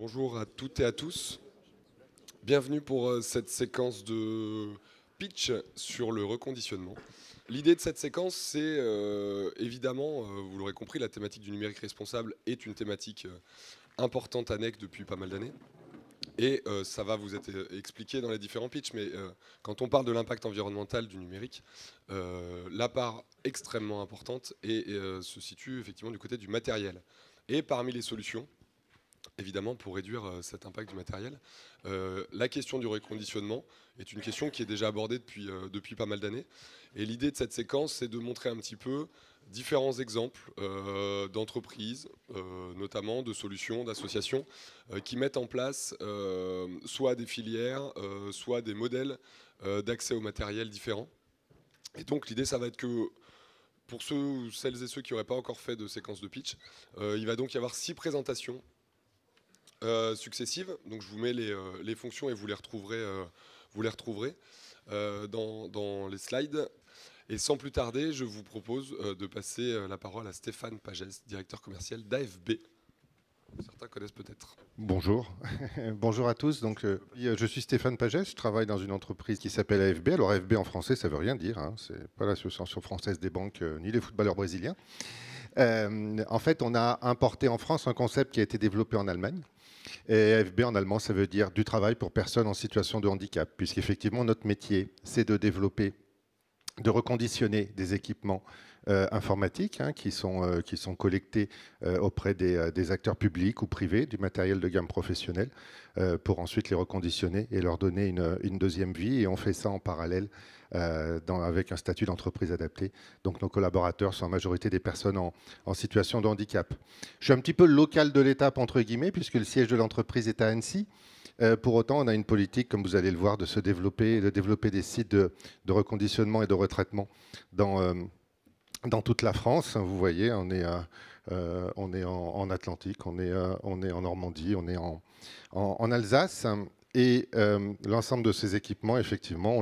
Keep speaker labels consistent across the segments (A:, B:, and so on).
A: Bonjour à toutes et à tous. Bienvenue pour cette séquence de pitch sur le reconditionnement. L'idée de cette séquence, c'est évidemment, vous l'aurez compris, la thématique du numérique responsable est une thématique importante à NEC depuis pas mal d'années. Et ça va vous être expliqué dans les différents pitchs, mais quand on parle de l'impact environnemental du numérique, la part extrêmement importante se situe effectivement du côté du matériel. Et parmi les solutions, évidemment, pour réduire cet impact du matériel, la question du reconditionnement est une question qui est déjà abordée depuis pas mal d'années. Et l'idée de cette séquence, c'est de montrer un petit peu différents exemples d'entreprises, notamment de solutions, d'associations, qui mettent en place soit des filières, soit des modèles d'accès au matériel différents. Et donc l'idée, ça va être que pour celles et ceux qui n'auraient pas encore fait de séquence de pitch, il va donc y avoir 6 présentations successives. Donc je vous mets les fonctions et vous les retrouverez dans les slides. Et sans plus tarder, je vous propose de passer la parole à Stéphane Pagès, directeur commercial d'AFB. Certains connaissent peut-être.
B: Bonjour, bonjour à tous. Donc, je suis Stéphane Pagès, je travaille dans une entreprise qui s'appelle AFB. Alors AFB en français, ça ne veut rien dire, hein. C'est pas l'association française des banques ni des footballeurs brésiliens. En fait, on a importé en France un concept qui a été développé en Allemagne. Et AFB en allemand, ça veut dire du travail pour personnes en situation de handicap, puisqu'effectivement notre métier, c'est de développer, de reconditionner des équipements informatiques qui sont collectés auprès des acteurs publics ou privés, du matériel de gamme professionnel, pour ensuite les reconditionner et leur donner une deuxième vie. Et on fait ça en parallèle avec un statut d'entreprise adapté. Donc nos collaborateurs sont en majorité des personnes en situation de handicap. Je suis un petit peu le local de l'étape, entre guillemets, puisque le siège de l'entreprise est à Annecy. Pour autant, on a une politique, comme vous allez le voir, de développer des sites de reconditionnement et de retraitement dans toute la France. Vous voyez, on est en Atlantique, on est en Normandie, on est en Alsace. Et l'ensemble de ces équipements, effectivement,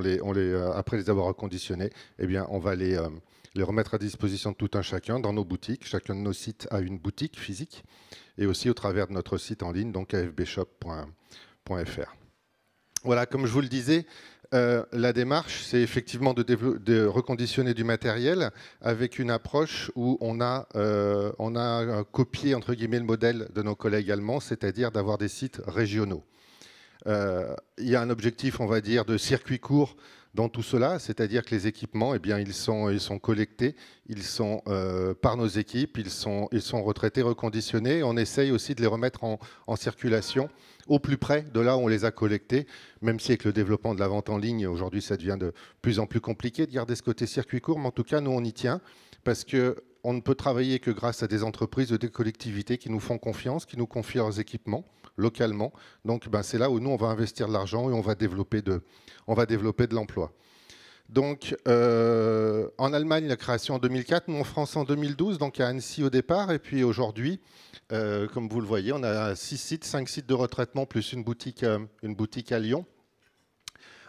B: après les avoir reconditionnés, eh bien, on va les remettre à disposition de tout un chacun dans nos boutiques. Chacun de nos sites a une boutique physique et aussi au travers de notre site en ligne, donc afbshop.fr. Voilà, comme je vous le disais, la démarche, c'est effectivement de reconditionner du matériel avec une approche où on a copié, entre guillemets, le modèle de nos collègues allemands, c'est-à-dire d'avoir des sites régionaux. Il y a un objectif, on va dire, de circuit court dans tout cela, c'est-à-dire que les équipements, eh bien, ils sont collectés, ils sont par nos équipes, ils sont retraités, reconditionnés. On essaye aussi de les remettre en circulation au plus près de là où on les a collectés, même si avec le développement de la vente en ligne, aujourd'hui, ça devient de plus en plus compliqué de garder ce côté circuit court, mais en tout cas, nous, on y tient, parce qu'on ne peut travailler que grâce à des entreprises ou des collectivités qui nous font confiance, qui nous confient leurs équipements localement. Donc, c'est là où nous, on va investir de l'argent et on va développer de l'emploi. Donc, en Allemagne, la création en 2004, nous en France en 2012, donc à Annecy au départ, et puis aujourd'hui, comme vous le voyez, on a 5 sites de retraitement, plus une boutique à Lyon.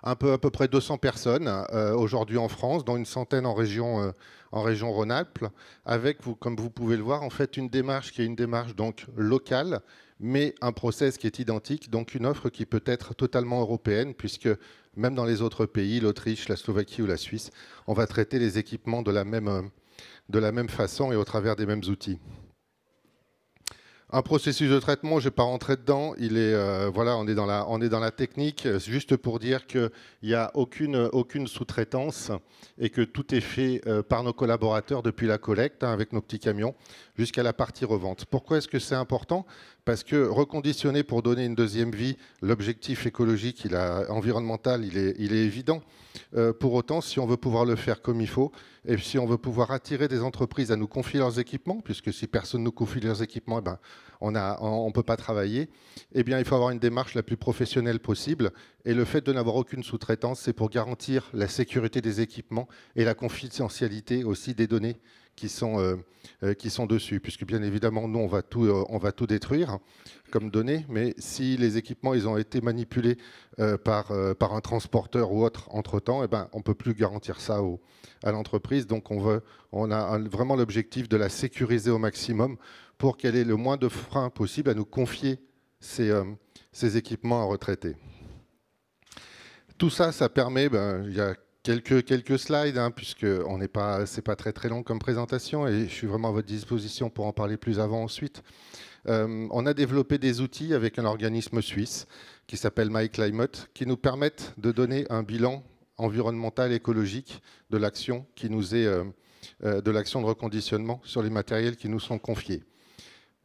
B: À peu près 200 personnes aujourd'hui en France, dont une centaine en région Rhône-Alpes, avec, comme vous pouvez le voir, en fait une démarche qui est une démarche donc locale, mais un process qui est identique, donc une offre qui peut être totalement européenne, puisque même dans les autres pays, l'Autriche, la Slovaquie ou la Suisse, on va traiter les équipements de la même façon et au travers des mêmes outils. Un processus de traitement, je ne vais pas rentrer dedans. Voilà, on est dans la technique, juste pour dire qu'il n'y a aucune sous-traitance et que tout est fait par nos collaborateurs depuis la collecte, avec nos petits camions, jusqu'à la partie revente. Pourquoi est-ce que c'est important ? Parce que reconditionner pour donner une deuxième vie, l'objectif écologique, environnemental, il est évident. Pour autant, si on veut pouvoir le faire comme il faut, et si on veut pouvoir attirer des entreprises à nous confier leurs équipements, puisque si personne ne nous confie leurs équipements, on ne peut pas travailler, eh bien, il faut avoir une démarche la plus professionnelle possible. Et le fait de n'avoir aucune sous-traitance, c'est pour garantir la sécurité des équipements et la confidentialité aussi des données qui sont dessus, puisque bien évidemment, nous, on va tout détruire comme données, mais si les équipements ils ont été manipulés par un transporteur ou autre entre-temps, on ne peut plus garantir ça à l'entreprise. Donc on a vraiment l'objectif de la sécuriser au maximum pour qu'elle ait le moins de freins possible à nous confier ces équipements à retraiter. Tout ça, ça permet, il y a quelques slides, hein, puisque c'est pas très long comme présentation, et je suis vraiment à votre disposition pour en parler plus avant ensuite. On a développé des outils avec un organisme suisse qui s'appelle MyClimate, qui nous permettent de donner un bilan environnemental écologique de l'action de l'action de reconditionnement sur les matériels qui nous sont confiés.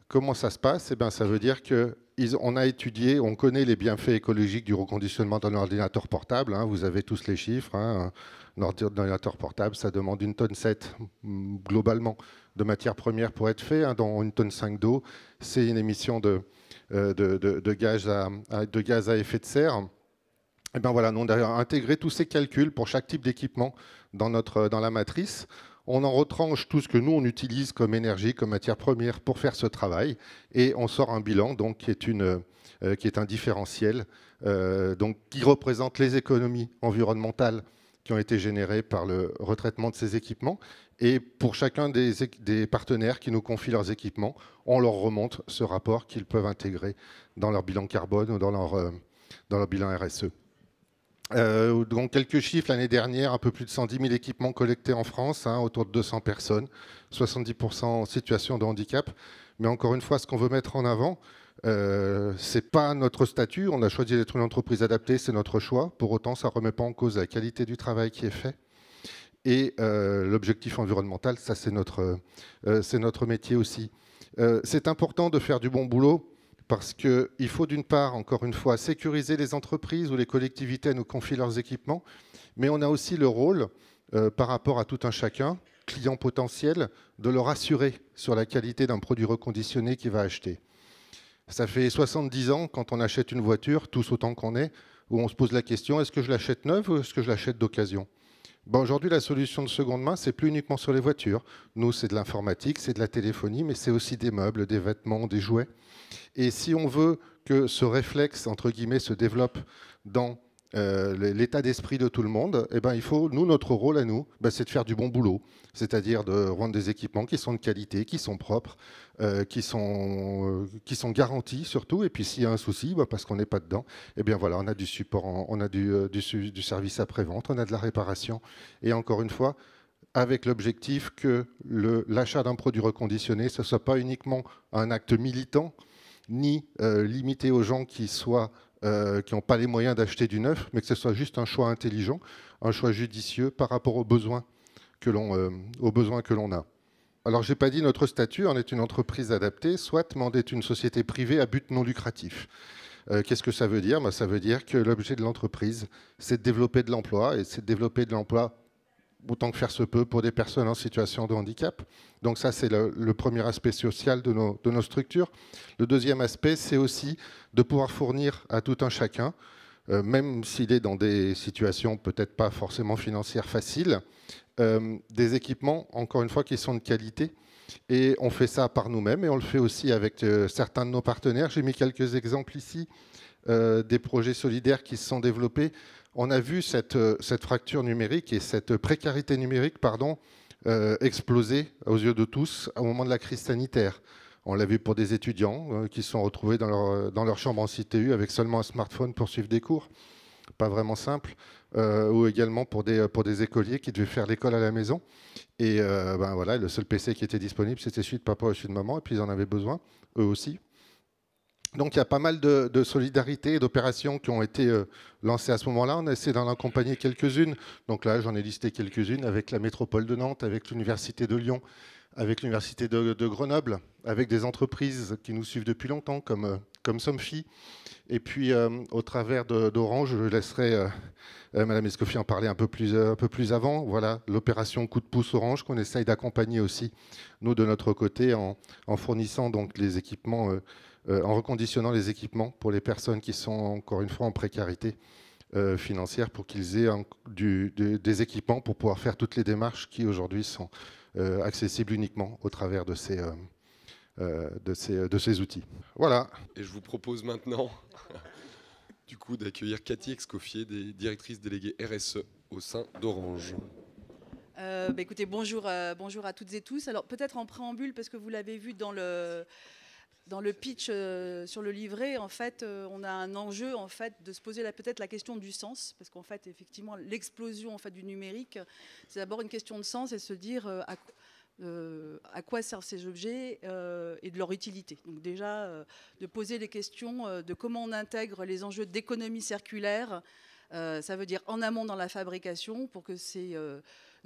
B: Comment ça se passe? Eh bien, ça veut dire qu'on a étudié, on connaît les bienfaits écologiques du reconditionnement d'un ordinateur portable. Hein, vous avez tous les chiffres. Hein, un ordinateur portable, ça demande 1,7 tonne globalement de matières premières pour être fait, hein, dont 1,5 tonne d'eau. C'est une émission de gaz à effet de serre. Et bien voilà, nous on a intégré tous ces calculs pour chaque type d'équipement dans la matrice. On en retranche tout ce que nous, on utilise comme énergie, comme matière première pour faire ce travail. Et on sort un bilan donc, qui est un différentiel donc, qui représente les économies environnementales qui ont été générées par le retraitement de ces équipements. Et pour chacun des partenaires qui nous confient leurs équipements, on leur remonte ce rapport qu'ils peuvent intégrer dans leur bilan carbone ou dans leur bilan RSE. Donc quelques chiffres, l'année dernière, un peu plus de 110 000 équipements collectés en France, hein, autour de 200 personnes, 70% en situation de handicap. Mais encore une fois, ce qu'on veut mettre en avant, ce n'est pas notre statut. On a choisi d'être une entreprise adaptée, c'est notre choix. Pour autant, ça ne remet pas en cause la qualité du travail qui est fait. Et l'objectif environnemental, ça c'est notre métier aussi. C'est important de faire du bon boulot, parce qu'il faut d'une part, encore une fois, sécuriser les entreprises ou les collectivités à nous confier leurs équipements, mais on a aussi le rôle, par rapport à tout un chacun, client potentiel, de leur assurer sur la qualité d'un produit reconditionné qu'il va acheter. Ça fait 70 ans, quand on achète une voiture, tous autant qu'on est, où on se pose la question, est-ce que je l'achète neuve ou est-ce que je l'achète d'occasion ? Aujourd'hui, la solution de seconde main, c'est plus uniquement sur les voitures. Nous, c'est de l'informatique, c'est de la téléphonie, mais c'est aussi des meubles, des vêtements, des jouets. Et si on veut que ce réflexe, entre guillemets, se développe dans l'état d'esprit de tout le monde, eh ben, il faut, notre rôle à nous, c'est de faire du bon boulot, c'est-à-dire de rendre des équipements qui sont de qualité, qui sont propres, qui sont garantis surtout. Et puis s'il y a un souci, parce qu'on n'est pas dedans, eh bien voilà, on a du support, on a du service après-vente, on a de la réparation. Et encore une fois, avec l'objectif que l'achat d'un produit reconditionné, ce ne soit pas uniquement un acte militant, ni limité aux gens qui n'ont pas les moyens d'acheter du neuf, mais que ce soit juste un choix intelligent, un choix judicieux par rapport aux besoins que l'on a. Alors, je n'ai pas dit notre statut, on est une entreprise adaptée, soit, mais on est une société privée à but non lucratif. Qu'est-ce que ça veut dire ? Ça veut dire que l'objet de l'entreprise, c'est de développer de l'emploi, et c'est de développer de l'emploi autant que faire se peut pour des personnes en situation de handicap. Donc ça, c'est le premier aspect social de nos structures. Le deuxième aspect, c'est aussi de pouvoir fournir à tout un chacun, même s'il est dans des situations peut-être pas forcément financières faciles, des équipements, encore une fois, qui sont de qualité. Et on fait ça par nous-mêmes et on le fait aussi avec certains de nos partenaires. J'ai mis quelques exemples ici, des projets solidaires qui se sont développés. On a vu cette fracture numérique et cette précarité numérique, exploser aux yeux de tous au moment de la crise sanitaire. On l'a vu pour des étudiants qui se sont retrouvés dans leur chambre en CTU avec seulement un smartphone pour suivre des cours. Pas vraiment simple. Ou également pour des écoliers qui devaient faire l'école à la maison. Et voilà, le seul PC qui était disponible, c'était celui de papa ou celui de maman, et puis ils en avaient besoin, eux aussi. Donc il y a pas mal de solidarité et d'opérations qui ont été lancées à ce moment-là. On a essayé d'en accompagner quelques-unes. Donc là, j'en ai listé quelques-unes avec la métropole de Nantes, avec l'Université de Lyon, avec l'Université de Grenoble, avec des entreprises qui nous suivent depuis longtemps, comme Somfy. Et puis, au travers d'Orange, je laisserai Madame Escoffier en parler un peu plus avant. Voilà, l'opération Coup de pouce Orange qu'on essaye d'accompagner aussi, nous, de notre côté, en fournissant donc les équipements, en reconditionnant les équipements pour les personnes qui sont, encore une fois, en précarité financière, pour qu'ils aient des équipements pour pouvoir faire toutes les démarches qui, aujourd'hui, sont accessibles uniquement au travers de ces outils. Voilà.
A: Et je vous propose maintenant du coup d'accueillir Cathy Escoffier, directrice déléguée RSE au sein d'Orange.
C: Écoutez, bonjour à toutes et tous. Alors peut-être en préambule, parce que vous l'avez vu dans Dans le pitch sur le livret, en fait, on a un enjeu en fait de se poser peut-être la question du sens, parce qu'en fait, effectivement, l'explosion en fait du numérique, c'est d'abord une question de sens et se dire à quoi servent ces objets et de leur utilité. Donc déjà, de poser les questions de comment on intègre les enjeux d'économie circulaire. Ça veut dire en amont dans la fabrication pour que ces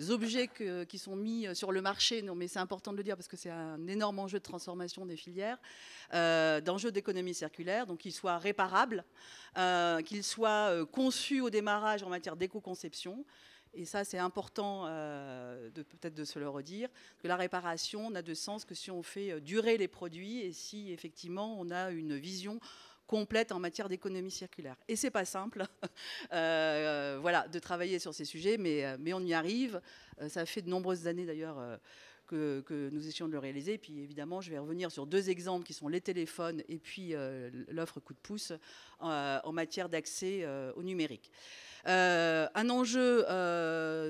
C: objets qui sont mis sur le marché, non mais c'est important de le dire parce que c'est un énorme enjeu de transformation des filières, d'enjeux d'économie circulaire, donc qu'ils soient réparables, qu'ils soient conçus au démarrage en matière d'éco-conception. Et ça, c'est important peut-être de se le redire, que la réparation n'a de sens que si on fait durer les produits et si effectivement on a une vision complète en matière d'économie circulaire. Et c'est pas simple voilà, de travailler sur ces sujets, mais on y arrive. Ça fait de nombreuses années d'ailleurs que nous essayons de le réaliser. Et puis évidemment, je vais revenir sur deux exemples qui sont les téléphones et puis l'offre coup de pouce en matière d'accès au numérique. Un enjeu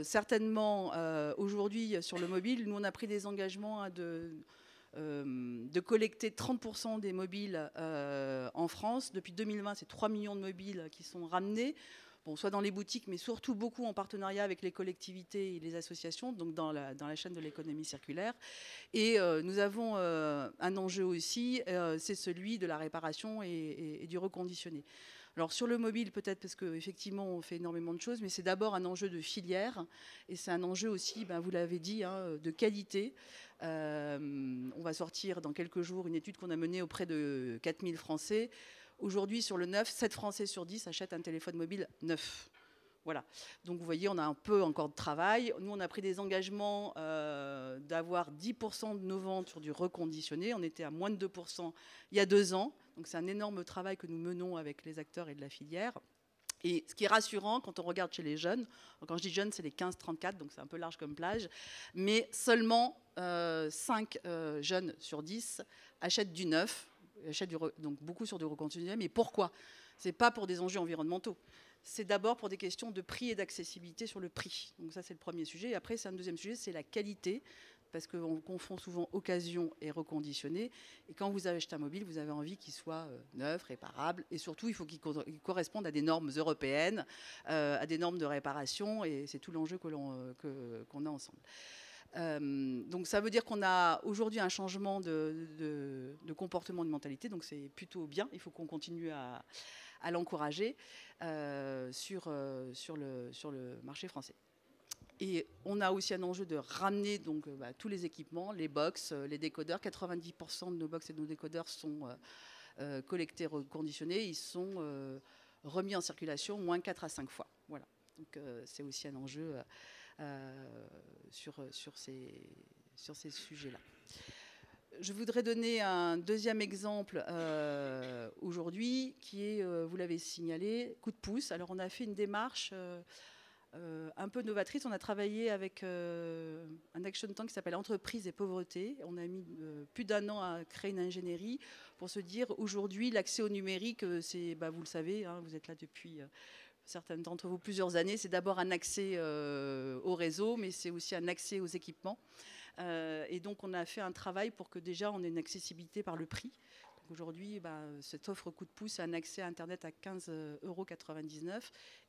C: certainement aujourd'hui sur le mobile, nous on a pris des engagements de collecter 30% des mobiles en France. Depuis 2020, c'est 3 millions de mobiles qui sont ramenés. Bon, soit dans les boutiques, mais surtout beaucoup en partenariat avec les collectivités et les associations, donc dans la chaîne de l'économie circulaire. Et nous avons un enjeu aussi, c'est celui de la réparation et du reconditionné. Alors sur le mobile, peut-être parce qu'effectivement on fait énormément de choses, mais c'est d'abord un enjeu de filière et c'est un enjeu aussi, vous l'avez dit, de qualité. On va sortir dans quelques jours une étude qu'on a menée auprès de 4000 Français. Aujourd'hui, sur le neuf, 7 Français sur 10 achètent un téléphone mobile neuf. Voilà. Donc vous voyez, on a un peu encore de travail. Nous, on a pris des engagements d'avoir 10% de nos ventes sur du reconditionné. On était à moins de 2% il y a 2 ans. Donc c'est un énorme travail que nous menons avec les acteurs et de la filière. Et ce qui est rassurant quand on regarde chez les jeunes, quand je dis jeunes, c'est les 15-34, donc c'est un peu large comme plage, mais seulement 5 jeunes sur 10 achètent du neuf, donc beaucoup sur du reconditionné. Mais pourquoi? Ce n'est pas pour des enjeux environnementaux. C'est d'abord pour des questions de prix et d'accessibilité sur le prix. Donc ça, c'est le premier sujet. Et après, c'est un deuxième sujet, c'est la qualité, parce qu'on confond souvent occasion et reconditionné. Et quand vous achetez un mobile, vous avez envie qu'il soit neuf, réparable, et surtout, il faut qu'il corresponde à des normes européennes, à des normes de réparation, et c'est tout l'enjeu qu'on a ensemble. Donc ça veut dire qu'on a aujourd'hui un changement de comportement, de mentalité, donc c'est plutôt bien, il faut qu'on continue à l'encourager sur le marché français. Et on a aussi un enjeu de ramener donc, tous les équipements, les box, les décodeurs. 90% de nos box et de nos décodeurs sont collectés, reconditionnés. Ils sont remis en circulation moins 4 à 5 fois. Voilà. Donc c'est aussi un enjeu sur ces sujets-là. Je voudrais donner un deuxième exemple aujourd'hui qui est, vous l'avez signalé, coup de pouce. Alors on a fait une démarche un peu novatrice. On a travaillé avec un action tank qui s'appelle Entreprise et Pauvreté. On a mis plus d'1 an à créer une ingénierie pour se dire aujourd'hui l'accès au numérique, c'est, vous le savez, vous êtes là depuis certaines d'entre vous plusieurs années, c'est d'abord un accès au réseau, mais c'est aussi un accès aux équipements. Et donc on a fait un travail pour que déjà on ait une accessibilité par le prix. Aujourd'hui, cette offre coup de pouce, c'est un accès à Internet à 15,99 €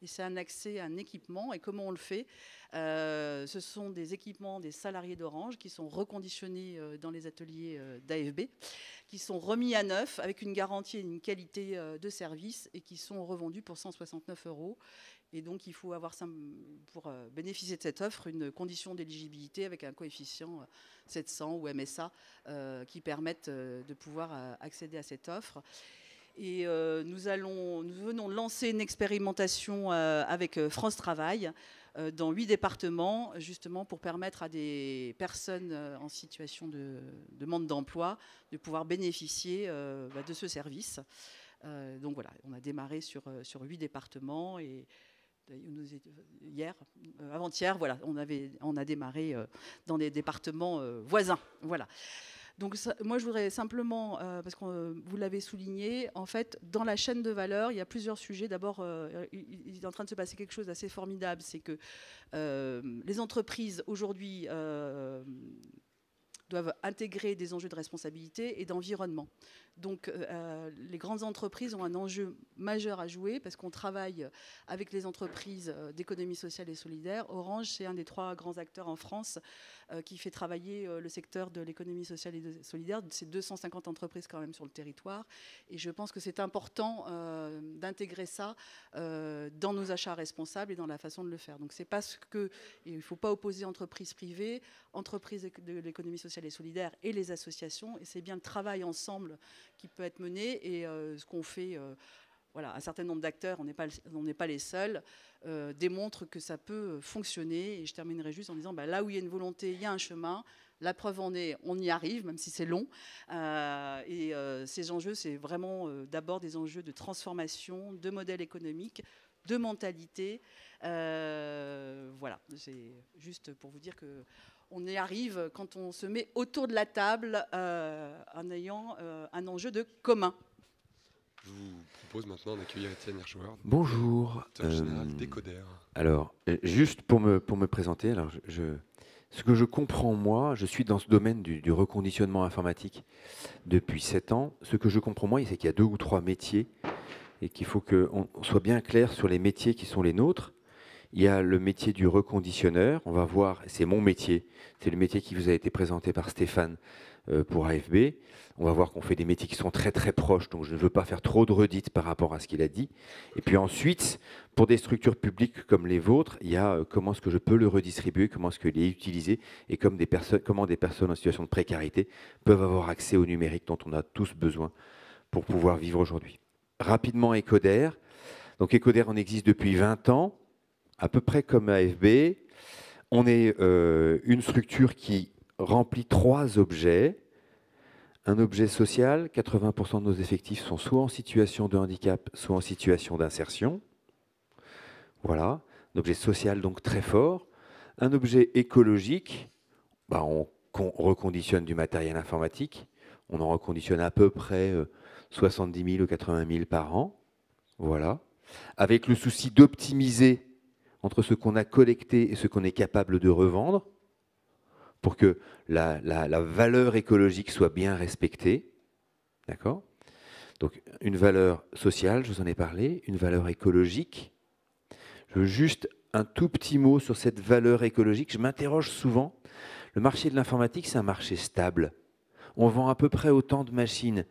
C: et c'est un accès à un équipement. Et comment on le fait? Ce sont des équipements des salariés d'Orange qui sont reconditionnés dans les ateliers d'AFB, qui sont remis à neuf avec une garantie et une qualité de service et qui sont revendus pour 169 €. Et donc, il faut avoir, pour bénéficier de cette offre, une condition d'éligibilité avec un coefficient 700 ou MSA qui permettent de pouvoir accéder à cette offre. Et nous venons de lancer une expérimentation avec France Travail dans 8 départements, justement pour permettre à des personnes en situation de demande d'emploi de pouvoir bénéficier de ce service. Donc voilà, on a démarré sur 8 départements et avant-hier, voilà, on a démarré dans des départements voisins. Voilà. Donc moi, je voudrais simplement, parce que vous l'avez souligné, en fait, dans la chaîne de valeur, il y a plusieurs sujets. D'abord, il est en train de se passer quelque chose d'assez formidable, c'est que les entreprises aujourd'hui doivent intégrer des enjeux de responsabilité et d'environnement. Donc les grandes entreprises ont un enjeu majeur à jouer parce qu'on travaille avec les entreprises d'économie sociale et solidaire. Orange, c'est un des 3 grands acteurs en France qui fait travailler le secteur de l'économie sociale et solidaire. C'est 250 entreprises quand même sur le territoire. Et je pense que c'est important d'intégrer ça dans nos achats responsables et dans la façon de le faire. Donc c'est parce que il ne faut pas opposer entreprises privées, entreprises de l'économie sociale et solidaire et les associations. Et c'est bien le travail ensemble qui peut être mené. Et ce qu'on fait, voilà, un certain nombre d'acteurs, on n'est pas les seuls, démontrent que ça peut fonctionner. Et je terminerai juste en disant, là où il y a une volonté, il y a un chemin. La preuve en est, on y arrive, même si c'est long. Ces enjeux, c'est vraiment d'abord des enjeux de transformation, de modèle économique, de mentalité. Voilà, c'est juste pour vous dire qu'on y arrive quand on se met autour de la table en ayant un enjeu de commun.
A: Je vous propose maintenant d'accueillir Étienne Hirschhauer.
D: Bonjour.
A: Directeur général d'Ecoder.
D: Alors, juste pour me présenter, alors ce que je comprends, moi, je suis dans ce domaine du reconditionnement informatique depuis 7 ans. Ce que je comprends, moi, c'est qu'il y a 2 ou 3 métiers et qu'il faut qu'on soit bien clair sur les métiers qui sont les nôtres. Il y a le métier du reconditionneur. On va voir, c'est mon métier. C'est le métier qui vous a été présenté par Stéphane pour AFB. On va voir qu'on fait des métiers qui sont très très proches, donc je ne veux pas faire trop de redites par rapport à ce qu'il a dit. Et puis ensuite, pour des structures publiques comme les vôtres, il y a comment est-ce que je peux le redistribuer, comment est-ce qu'il est utilisé, et comment des personnes en situation de précarité peuvent avoir accès au numérique dont on a tous besoin pour pouvoir vivre aujourd'hui. Rapidement, Ecoder. Donc Ecoder, on existe depuis 20 ans, à peu près comme AFB. On est une structure qui remplit 3 objets. Un objet social, 80% de nos effectifs sont soit en situation de handicap, soit en situation d'insertion. Voilà, un objet social donc très fort. Un objet écologique, on reconditionne du matériel informatique. On en reconditionne à peu près 70 000 ou 80 000 par an. Voilà, avec le souci d'optimiser entre ce qu'on a collecté et ce qu'on est capable de revendre, pour que la valeur écologique soit bien respectée. D'accord ? Donc, une valeur sociale, je vous en ai parlé, une valeur écologique. Je veux juste un tout petit mot sur cette valeur écologique. Je m'interroge souvent. Le marché de l'informatique, c'est un marché stable. On vend à peu près autant de machines,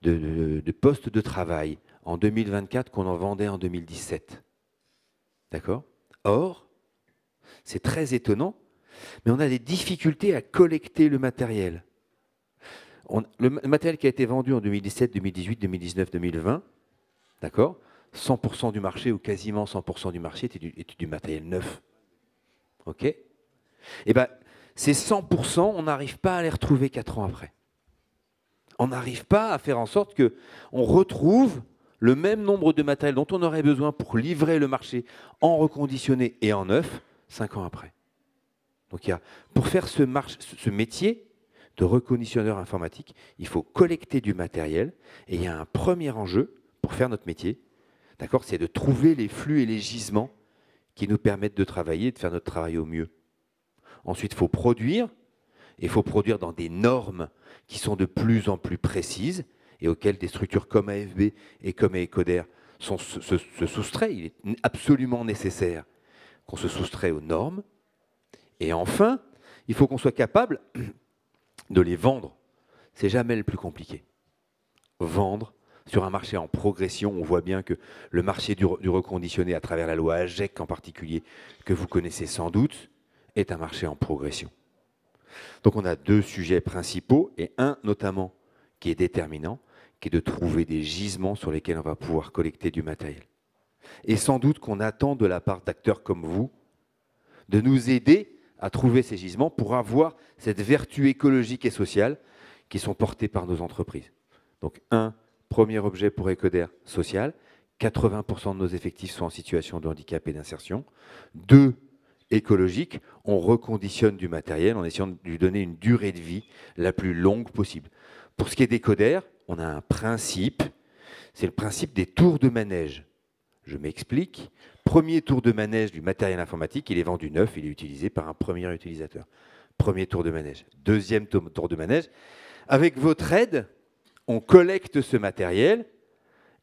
D: de postes de travail en 2024 qu'on en vendait en 2017. D'accord ? Or, c'est très étonnant, mais on a des difficultés à collecter le matériel. Le matériel qui a été vendu en 2017, 2018, 2019, 2020, d'accord, 100% du marché ou quasiment 100% du marché était du matériel neuf. OK ? Eh bien, ces 100%, on n'arrive pas à les retrouver 4 ans après. On n'arrive pas à faire en sorte qu'on retrouve le même nombre de matériel dont on aurait besoin pour livrer le marché en reconditionné et en neuf 5 ans après. Donc pour faire ce métier de reconditionneur informatique, il faut collecter du matériel et il y a un premier enjeu pour faire notre métier, d'accord, c'est de trouver les flux et les gisements qui nous permettent de travailler et de faire notre travail au mieux. Ensuite, il faut produire, et il faut produire dans des normes qui sont de plus en plus précises et auxquelles des structures comme AFB et comme Ecoder se soustraient. Il est absolument nécessaire qu'on se soustrait aux normes. Et enfin, il faut qu'on soit capable de les vendre. C'est jamais le plus compliqué. Vendre sur un marché en progression, on voit bien que le marché du reconditionné, à travers la loi AGEC en particulier, que vous connaissez sans doute, est un marché en progression. Donc on a 2 sujets principaux, et un notamment qui est déterminant, qui est de trouver des gisements sur lesquels on va pouvoir collecter du matériel. Et sans doute qu'on attend de la part d'acteurs comme vous de nous aider à trouver ces gisements pour avoir cette vertu écologique et sociale qui sont portées par nos entreprises. Donc, premier objet pour Ecoder, social. 80% de nos effectifs sont en situation de handicap et d'insertion. 2, écologique. On reconditionne du matériel en essayant de lui donner une durée de vie la plus longue possible. Pour ce qui est d'Ecoder, on a un principe, c'est le principe des tours de manège. Je m'explique. Premier tour de manège du matériel informatique, il est vendu neuf, il est utilisé par un premier utilisateur. Premier tour de manège. Deuxième tour de manège. Avec votre aide, on collecte ce matériel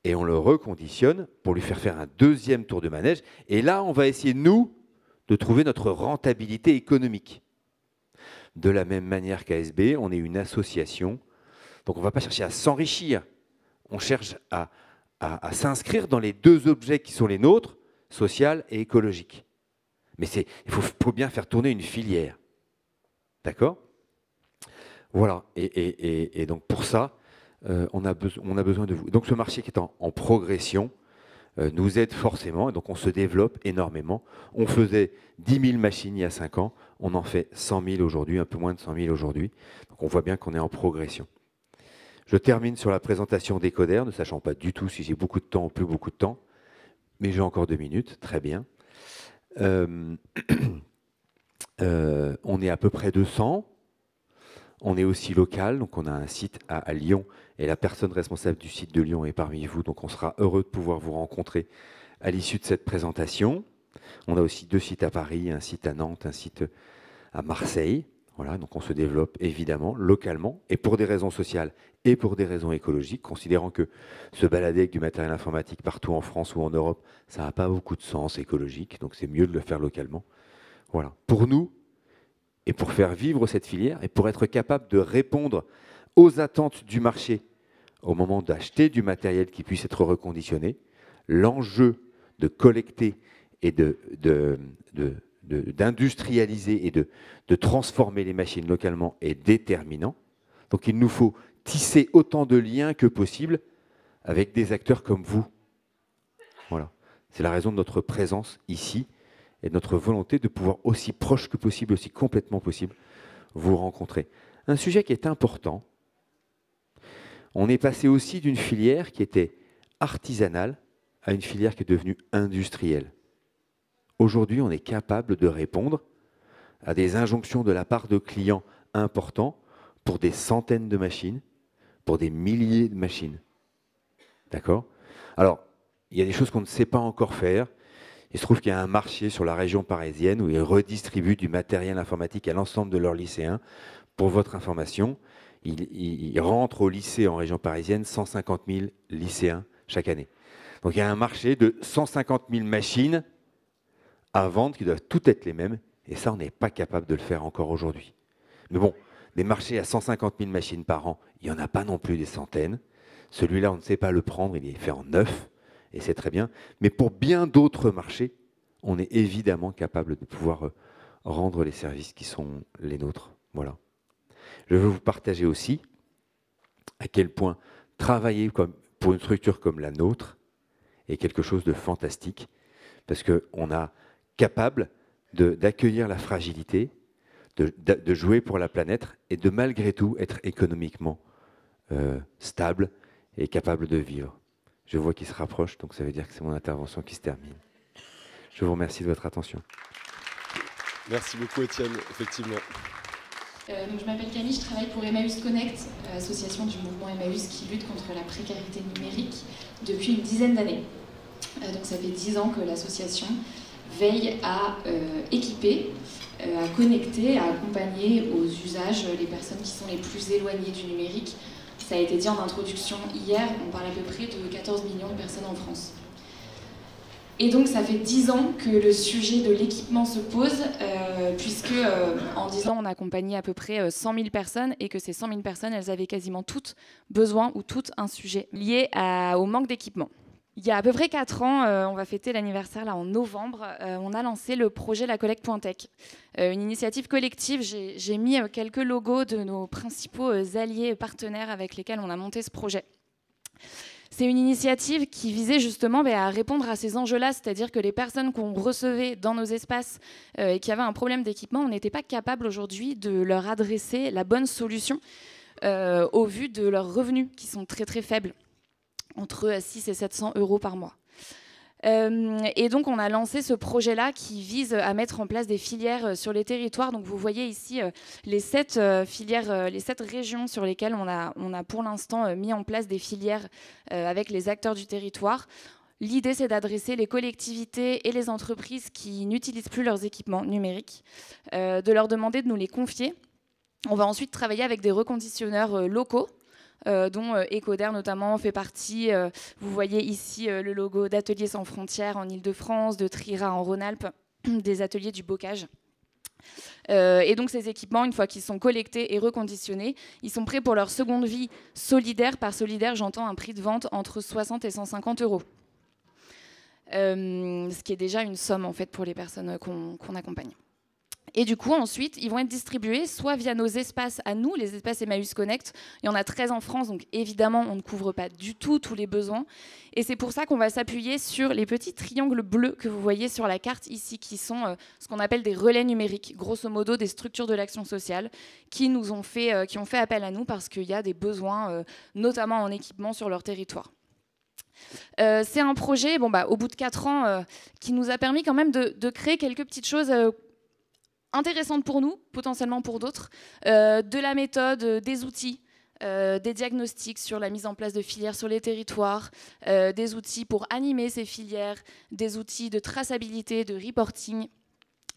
D: et on le reconditionne pour lui faire un deuxième tour de manège. Et là, on va essayer, nous, de trouver notre rentabilité économique. De la même manière qu'ASB, on est une association. Donc on ne va pas chercher à s'enrichir. On cherche à s'inscrire dans les deux objets qui sont les nôtres, social et écologique. Mais il faut bien faire tourner une filière. D'accord ? Voilà. Et donc pour ça, on a besoin de vous. Donc ce marché qui est en progression nous aide forcément. Et donc on se développe énormément. On faisait 10 000 machines il y a 5 ans. On en fait 100 000 aujourd'hui, un peu moins de 100 000 aujourd'hui. Donc on voit bien qu'on est en progression. Je termine sur la présentation d'Ecoder, ne sachant pas du tout si j'ai beaucoup de temps ou plus beaucoup de temps. Mais j'ai encore 2 minutes, très bien. On est à peu près 200. On est aussi local, donc on a un site à Lyon et la personne responsable du site de Lyon est parmi vous, donc on sera heureux de pouvoir vous rencontrer à l'issue de cette présentation. On a aussi 2 sites à Paris, un site à Nantes, un site à Marseille. Voilà, donc on se développe évidemment localement et pour des raisons sociales et pour des raisons écologiques, considérant que se balader avec du matériel informatique partout en France ou en Europe, ça n'a pas beaucoup de sens écologique, donc c'est mieux de le faire localement. Voilà. Pour nous, et pour faire vivre cette filière, et pour être capable de répondre aux attentes du marché au moment d'acheter du matériel qui puisse être reconditionné, l'enjeu de collecter et d'industrialiser et de transformer les machines localement est déterminant. Donc il nous faut tisser autant de liens que possible avec des acteurs comme vous. Voilà. C'est la raison de notre présence ici et de notre volonté de pouvoir aussi proche que possible, aussi complètement possible, vous rencontrer. Un sujet qui est important. On est passé aussi d'une filière qui était artisanale à une filière qui est devenue industrielle. Aujourd'hui, on est capable de répondre à des injonctions de la part de clients importants pour des centaines de machines, pour des milliers de machines. D'accord ? Alors, il y a des choses qu'on ne sait pas encore faire. Il se trouve qu'il y a un marché sur la région parisienne où ils redistribuent du matériel informatique à l'ensemble de leurs lycéens. Pour votre information, il rentre au lycée en région parisienne 150 000 lycéens chaque année. Donc il y a un marché de 150 000 machines à vendre qui doivent toutes être les mêmes. Et ça, on n'est pas capable de le faire encore aujourd'hui. Mais bon, des marchés à 150 000 machines par an, il n'y en a pas non plus des centaines. Celui-là, on ne sait pas le prendre, il est fait en neuf. Et c'est très bien. Mais pour bien d'autres marchés, on est évidemment capable de pouvoir rendre les services qui sont les nôtres. Voilà. Je veux vous partager aussi à quel point travailler pour une structure comme la nôtre est quelque chose de fantastique, parce qu'on est capable d'accueillir la fragilité, de jouer pour la planète et de malgré tout être économiquement stable et capable de vivre. Je vois qu'il se rapproche, donc ça veut dire que c'est mon intervention qui se termine. Je vous remercie de votre attention.
A: Merci beaucoup Étienne, effectivement.
E: Donc je m'appelle Camille, je travaille pour Emmaüs Connect, association du mouvement Emmaüs qui lutte contre la précarité numérique depuis une dizaine d'années. Donc ça fait 10 ans que l'association veille à équiper, à connecter, à accompagner aux usages les personnes qui sont les plus éloignées du numérique. Ça a été dit en introduction hier, on parle à peu près de 14 millions de personnes en France. Et donc ça fait 10 ans que le sujet de l'équipement se pose, puisque en 10 ans on a accompagné à peu près 100 000 personnes et que ces 100 000 personnes, elles avaient quasiment toutes besoin ou toutes un sujet lié au manque d'équipement. Il y a à peu près 4 ans, on va fêter l'anniversaire là en novembre, on a lancé le projet La Collecte.tech, une initiative collective. J'ai mis quelques logos de nos principaux alliés et partenaires avec lesquels on a monté ce projet. C'est une initiative qui visait justement à répondre à ces enjeux-là, c'est-à-dire que les personnes qu'on recevait dans nos espaces et qui avaient un problème d'équipement, on n'était pas capable aujourd'hui de leur adresser la bonne solution au vu de leurs revenus qui sont très très faibles, entre 6 et 700 € par mois. Et donc on a lancé ce projet-là qui vise à mettre en place des filières sur les territoires. Donc vous voyez ici les 7 filières, les 7 régions sur lesquelles on a pour l'instant mis en place des filières avec les acteurs du territoire.
F: L'idée, c'est d'adresser les collectivités et les entreprises qui n'utilisent plus leurs équipements numériques, de leur demander de nous les confier. On va ensuite travailler avec des reconditionneurs locaux, dont Ecoder notamment fait partie. Vous voyez ici le logo d'Ateliers sans frontières en Ile-de-France, de Trira en Rhône-Alpes, des ateliers du bocage. Et donc ces équipements, une fois qu'ils sont collectés et reconditionnés, ils sont prêts pour leur seconde vie solidaire. Par solidaire, j'entends un prix de vente entre 60 et 150 €. Ce qui est déjà une somme en fait pour les personnes qu'on accompagne. Et du coup, ensuite, ils vont être distribués soit via nos espaces à nous, les espaces Emmaüs Connect. Il y en a 13 en France, donc évidemment, on ne couvre pas du tout tous les besoins. Et c'est pour ça qu'on va s'appuyer sur les petits triangles bleus que vous voyez sur la carte ici, qui sont ce qu'on appelle des relais numériques, grosso modo des structures de l'action sociale, qui ont fait appel à nous parce qu'il y a des besoins, notamment en équipement sur leur territoire. C'est un projet, au bout de 4 ans, qui nous a permis quand même de créer quelques petites choses intéressantes pour nous, potentiellement pour d'autres, de la méthode, des outils, des diagnostics sur la mise en place de filières sur les territoires, des outils pour animer ces filières, des outils de traçabilité, de reporting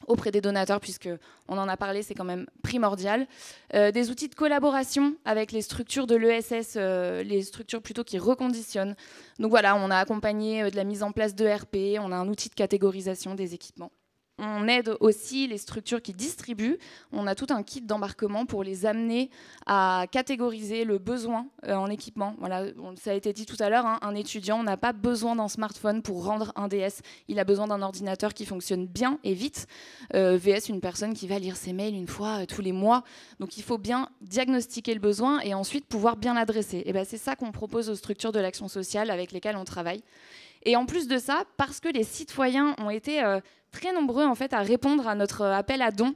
F: auprès des donateurs, puisqu'on en a parlé, c'est quand même primordial. Des outils de collaboration avec les structures de l'ESS, les structures plutôt qui reconditionnent. Donc voilà, on a accompagné de la mise en place d'ERP, on a un outil de catégorisation des équipements. On aide aussi les structures qui distribuent. On a tout un kit d'embarquement pour les amener à catégoriser le besoin en équipement. Voilà, ça a été dit tout à l'heure, un étudiant n'a pas besoin d'un smartphone pour rendre un DS. Il a besoin d'un ordinateur qui fonctionne bien et vite. VS, une personne qui va lire ses mails une fois tous les mois. Donc il faut bien diagnostiquer le besoin et ensuite pouvoir bien l'adresser. Et c'est ça qu'on propose aux structures de l'action sociale avec lesquelles on travaille. Et en plus de ça, parce que les citoyens ont été très nombreux en fait, à répondre à notre appel à dons,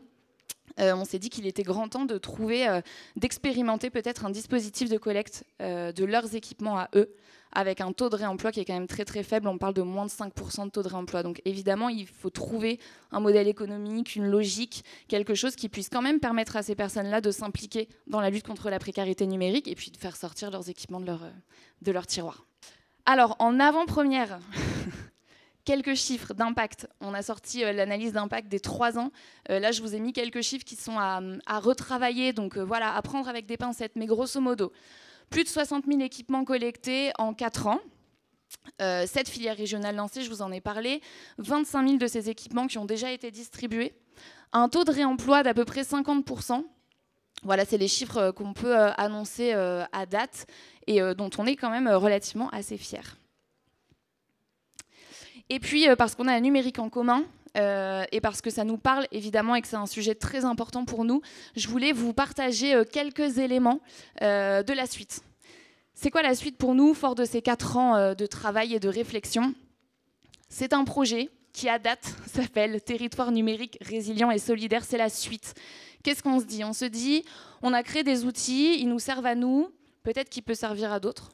F: on s'est dit qu'il était grand temps de trouver, d'expérimenter peut-être un dispositif de collecte de leurs équipements à eux, avec un taux de réemploi qui est quand même très très faible. On parle de moins de 5% de taux de réemploi. Donc évidemment, il faut trouver un modèle économique, une logique, quelque chose qui puisse quand même permettre à ces personnes-là de s'impliquer dans la lutte contre la précarité numérique et puis de faire sortir leurs équipements de leur tiroir. Alors, en avant-première, quelques chiffres d'impact. On a sorti l'analyse d'impact des 3 ans. Là, je vous ai mis quelques chiffres qui sont à retravailler, donc voilà, à prendre avec des pincettes. Mais grosso modo, plus de 60 000 équipements collectés en 4 ans. 7 filières régionales lancées, je vous en ai parlé. 25 000 de ces équipements qui ont déjà été distribués. Un taux de réemploi d'à peu près 50%. Voilà, c'est les chiffres qu'on peut annoncer à date et dont on est quand même relativement assez fiers. Et puis, parce qu'on a un numérique en commun et parce que ça nous parle évidemment et que c'est un sujet très important pour nous, je voulais vous partager quelques éléments de la suite. C'est quoi la suite pour nous, fort de ces 4 ans de travail et de réflexion? C'est un projet qui, à date, s'appelle Territoire numérique résilient et solidaire. C'est la suite. Qu'est-ce qu'on se dit? On se dit, on a créé des outils, ils nous servent à nous, peut-être qu'ils peuvent servir à d'autres.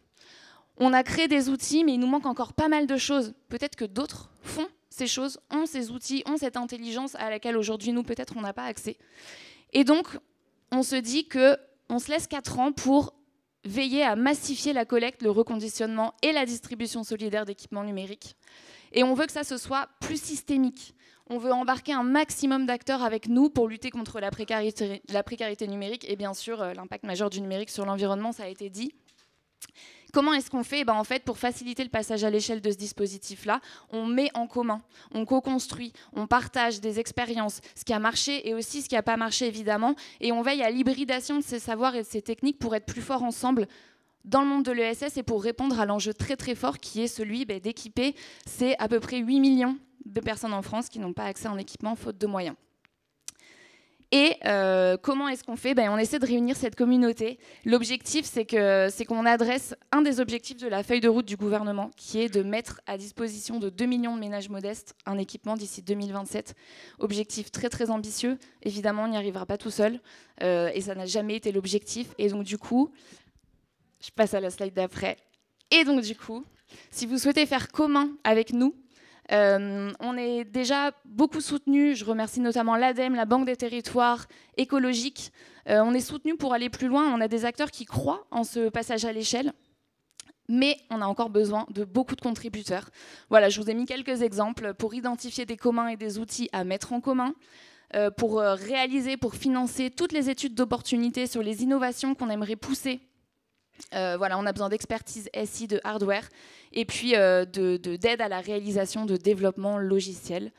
F: On a créé des outils, mais il nous manque encore pas mal de choses. Peut-être que d'autres font ces choses, ont ces outils, ont cette intelligence à laquelle aujourd'hui, nous, peut-être, on n'a pas accès. Et donc, on se dit qu'on se laisse 4 ans pour veiller à massifier la collecte, le reconditionnement et la distribution solidaire d'équipements numériques. Et on veut que ça se soit plus systémique. On veut embarquer un maximum d'acteurs avec nous pour lutter contre la précarité numérique et bien sûr l'impact majeur du numérique sur l'environnement, ça a été dit. Comment est-ce qu'on fait? En fait, pour faciliter le passage à l'échelle de ce dispositif-là, on met en commun, on co-construit, on partage des expériences, ce qui a marché et aussi ce qui n'a pas marché évidemment, et on veille à l'hybridation de ces savoirs et de ces techniques pour être plus forts ensemble dans le monde de l'ESS et pour répondre à l'enjeu très très fort qui est celui d'équiper, c'est à peu près 8 millions de personnes en France qui n'ont pas accès à un équipement faute de moyens. Et comment est-ce qu'on fait? On essaie de réunir cette communauté. L'objectif, c'est qu'on adresse un des objectifs de la feuille de route du gouvernement, qui est de mettre à disposition de 2 millions de ménages modestes un équipement d'ici 2027. Objectif très très ambitieux. Évidemment, on n'y arrivera pas tout seul. Et ça n'a jamais été l'objectif. Et donc du coup, je passe à la slide d'après. Et donc du coup, si vous souhaitez faire commun avec nous, on est déjà beaucoup soutenu, je remercie notamment l'ADEME, la Banque des territoires écologiques. On est soutenu pour aller plus loin, on a des acteurs qui croient en ce passage à l'échelle. Mais on a encore besoin de beaucoup de contributeurs. Voilà, je vous ai mis quelques exemples pour identifier des communs et des outils à mettre en commun, pour réaliser, pour financer toutes les études d'opportunité sur les innovations qu'on aimerait pousser. Voilà, on a besoin d'expertise SI, de hardware, et puis d'aide à la réalisation de développement logiciel.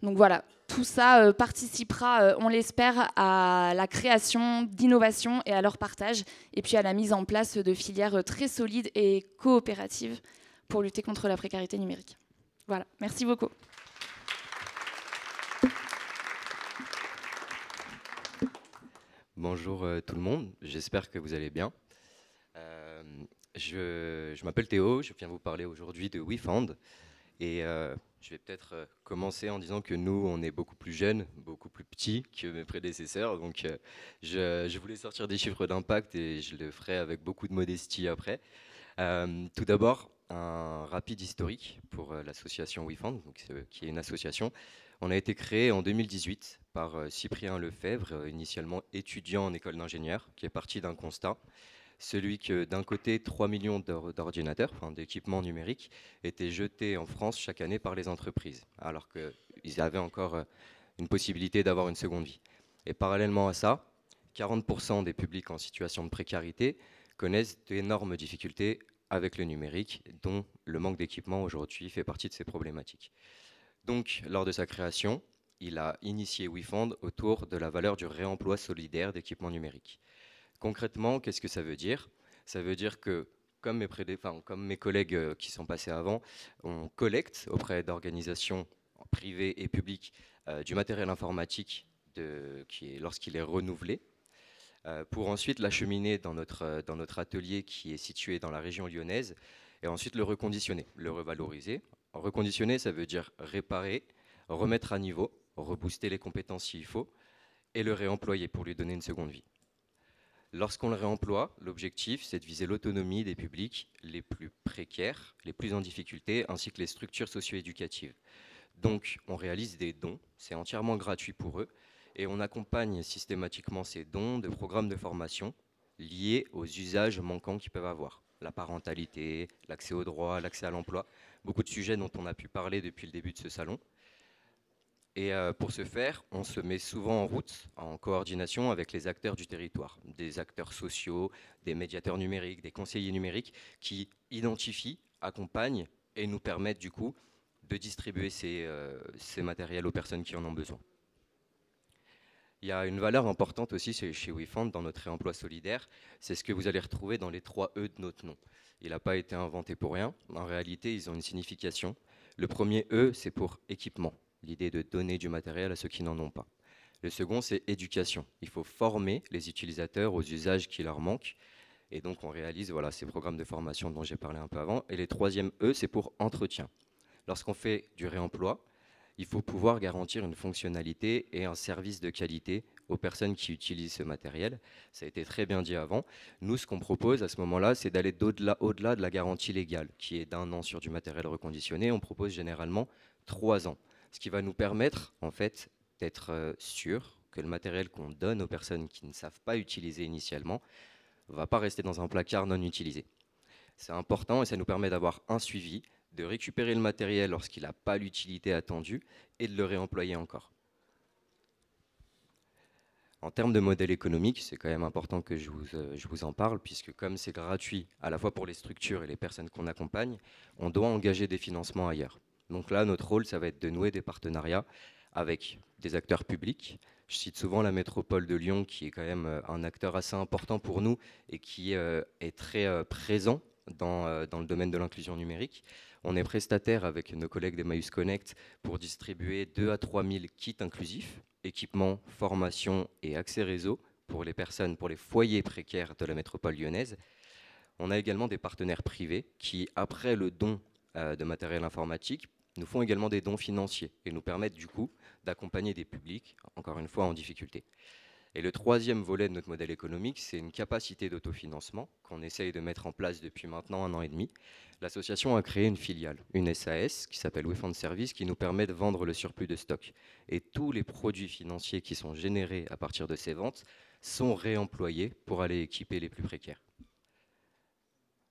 F: Donc voilà, tout ça participera, on l'espère, à la création d'innovations et à leur partage, et puis à la mise en place de filières très solides et coopératives pour lutter contre la précarité numérique. Voilà, merci beaucoup.
G: Bonjour tout le monde, j'espère que vous allez bien. Je m'appelle Théo, je viens vous parler aujourd'hui de WeFound. Et je vais peut-être commencer en disant que nous, on est beaucoup plus jeunes, beaucoup plus petits que mes prédécesseurs. Donc je voulais sortir des chiffres d'impact et je le ferai avec beaucoup de modestie après. Tout d'abord, un rapide historique pour l'association WeFound, qui est une association. On a été créé en 2018 par Cyprien Lefebvre, initialement étudiant en école d'ingénieur, qui est parti d'un constat. Celui que d'un côté 3 millions d'ordinateurs, enfin, d'équipements numériques, étaient jetés en France chaque année par les entreprises, alors qu'ils avaient encore une possibilité d'avoir une seconde vie. Et parallèlement à ça, 40% des publics en situation de précarité connaissent d'énormes difficultés avec le numérique, dont le manque d'équipement aujourd'hui fait partie de ces problématiques. Donc, lors de sa création, il a initié WeFound autour de la valeur du réemploi solidaire d'équipements numériques. Concrètement, qu'est-ce que ça veut dire? Ça veut dire que, comme mes collègues qui sont passés avant, on collecte auprès d'organisations privées et publiques du matériel informatique lorsqu'il est renouvelé, pour ensuite l'acheminer dans notre atelier qui est situé dans la région lyonnaise, et ensuite le reconditionner, le revaloriser. Reconditionner, ça veut dire réparer, remettre à niveau, rebooster les compétences s'il faut, et le réemployer pour lui donner une seconde vie. Lorsqu'on le réemploie, l'objectif, c'est de viser l'autonomie des publics les plus précaires, les plus en difficulté, ainsi que les structures socio-éducatives. Donc, on réalise des dons, c'est entièrement gratuit pour eux, et on accompagne systématiquement ces dons de programmes de formation liés aux usages manquants qu'ils peuvent avoir. La parentalité, l'accès aux droits, l'accès à l'emploi, beaucoup de sujets dont on a pu parler depuis le début de ce salon. Et pour ce faire, on se met souvent en route, en coordination avec les acteurs du territoire, des acteurs sociaux, des médiateurs numériques, des conseillers numériques, qui identifient, accompagnent et nous permettent du coup de distribuer ces matériels aux personnes qui en ont besoin. Il y a une valeur importante aussi chez WeFound dans notre réemploi solidaire, c'est ce que vous allez retrouver dans les 3 E de notre nom. Il n'a pas été inventé pour rien, en réalité ils ont une signification. Le premier E, c'est pour équipement. L'idée de donner du matériel à ceux qui n'en ont pas. Le second, c'est éducation. Il faut former les utilisateurs aux usages qui leur manquent. Et donc, on réalise ces programmes de formation dont j'ai parlé un peu avant. Et le troisième E, c'est pour entretien. Lorsqu'on fait du réemploi, il faut pouvoir garantir une fonctionnalité et un service de qualité aux personnes qui utilisent ce matériel. Ça a été très bien dit avant. Nous, ce qu'on propose à ce moment-là, c'est d'aller au-delà de la garantie légale, qui est d'1 an sur du matériel reconditionné. On propose généralement 3 ans. Ce qui va nous permettre, en fait, d'être sûr que le matériel qu'on donne aux personnes qui ne savent pas utiliser initialement ne va pas rester dans un placard non utilisé. C'est important et ça nous permet d'avoir un suivi, de récupérer le matériel lorsqu'il n'a pas l'utilité attendue et de le réemployer encore. En termes de modèle économique, c'est quand même important que je vous en parle, puisque comme c'est gratuit à la fois pour les structures et les personnes qu'on accompagne, on doit engager des financements ailleurs. Donc là, notre rôle, ça va être de nouer des partenariats avec des acteurs publics. Je cite souvent la métropole de Lyon, qui est quand même un acteur assez important pour nous et qui est très présent dans le domaine de l'inclusion numérique. On est prestataire avec nos collègues d'Emmaüs Connect pour distribuer 2 à 3 000 kits inclusifs, équipements, formation et accès réseau pour les personnes, pour les foyers précaires de la métropole lyonnaise. On a également des partenaires privés qui, après le don de matériel informatique, nous font également des dons financiers et nous permettent du coup d'accompagner des publics, encore une fois, en difficulté. Et le troisième volet de notre modèle économique, c'est une capacité d'autofinancement qu'on essaye de mettre en place depuis maintenant 1 an et demi. L'association a créé une filiale, une SAS, qui s'appelle WeFound Service, qui nous permet de vendre le surplus de stock. Et tous les produits financiers qui sont générés à partir de ces ventes sont réemployés pour aller équiper les plus précaires.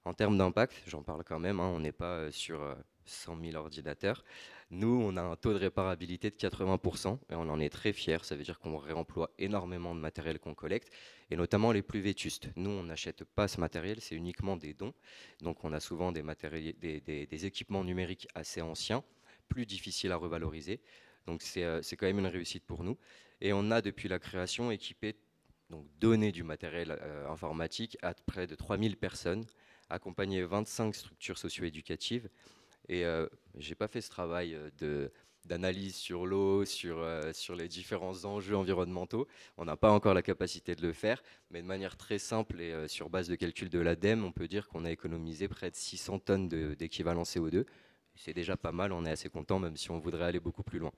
G: En termes d'impact, j'en parle quand même, hein, on n'est pas sur 100 000 ordinateurs. Nous, on a un taux de réparabilité de 80% et on en est très fiers. Ça veut dire qu'on réemploie énormément de matériel qu'on collecte et notamment les plus vétustes. Nous, on n'achète pas ce matériel, c'est uniquement des dons. Donc on a souvent des équipements numériques assez anciens, plus difficiles à revaloriser. Donc c'est quand même une réussite pour nous. Et on a depuis la création équipé, donc donné du matériel informatique à près de 3000 personnes, accompagné 25 structures socio-éducatives. Et je n'ai pas fait ce travail d'analyse sur l'eau, sur les différents enjeux environnementaux. On n'a pas encore la capacité de le faire, mais de manière très simple et sur base de calcul de l'ADEME, on peut dire qu'on a économisé près de 600 tonnes d'équivalent CO2. C'est déjà pas mal, on est assez content, même si on voudrait aller beaucoup plus loin.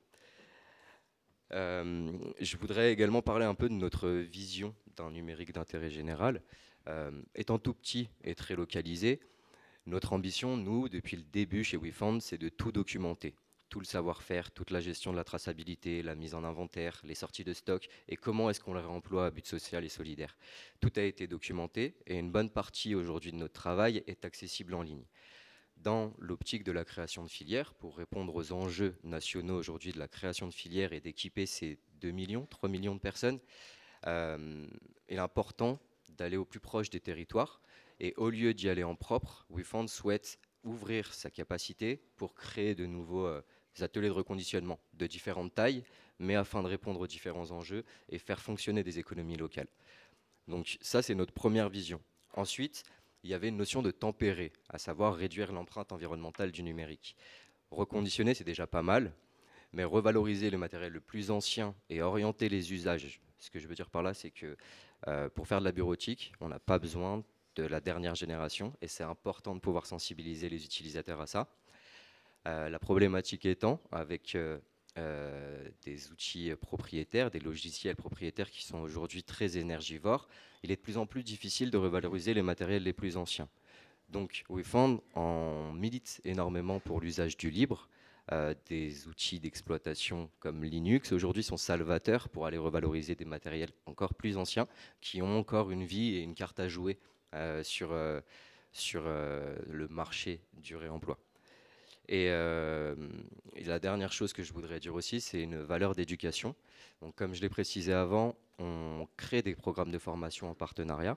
G: Je voudrais également parler un peu de notre vision d'un numérique d'intérêt général. Étant tout petit et très localisé, notre ambition, nous, depuis le début chez WeFound, c'est de tout documenter. Tout le savoir-faire, toute la gestion de la traçabilité, la mise en inventaire, les sorties de stock et comment est-ce qu'on les réemploie à but social et solidaire. Tout a été documenté et une bonne partie aujourd'hui de notre travail est accessible en ligne. Dans l'optique de la création de filières, pour répondre aux enjeux nationaux aujourd'hui de la création de filières et d'équiper ces 2 millions, 3 millions de personnes, il est important d'aller au plus proche des territoires. Et au lieu d'y aller en propre, WeFound souhaite ouvrir sa capacité pour créer de nouveaux ateliers de reconditionnement de différentes tailles, mais afin de répondre aux différents enjeux et faire fonctionner des économies locales. Donc ça, c'est notre première vision. Ensuite, il y avait une notion de tempérer, à savoir réduire l'empreinte environnementale du numérique. Reconditionner, c'est déjà pas mal, mais revaloriser le matériel le plus ancien et orienter les usages. Ce que je veux dire par là, c'est que pour faire de la bureautique, on n'a pas besoin de la dernière génération et c'est important de pouvoir sensibiliser les utilisateurs à ça. La problématique étant, avec des outils propriétaires, des logiciels propriétaires qui sont aujourd'hui très énergivores, il est de plus en plus difficile de revaloriser les matériels les plus anciens. Donc WeFound en milite énormément pour l'usage du libre. Des outils d'exploitation comme Linux aujourd'hui sont salvateurs pour aller revaloriser des matériels encore plus anciens qui ont encore une vie et une carte à jouer sur le marché du réemploi. Et la dernière chose que je voudrais dire aussi, c'est une valeur d'éducation. Donc, comme je l'ai précisé avant, on crée des programmes de formation en partenariat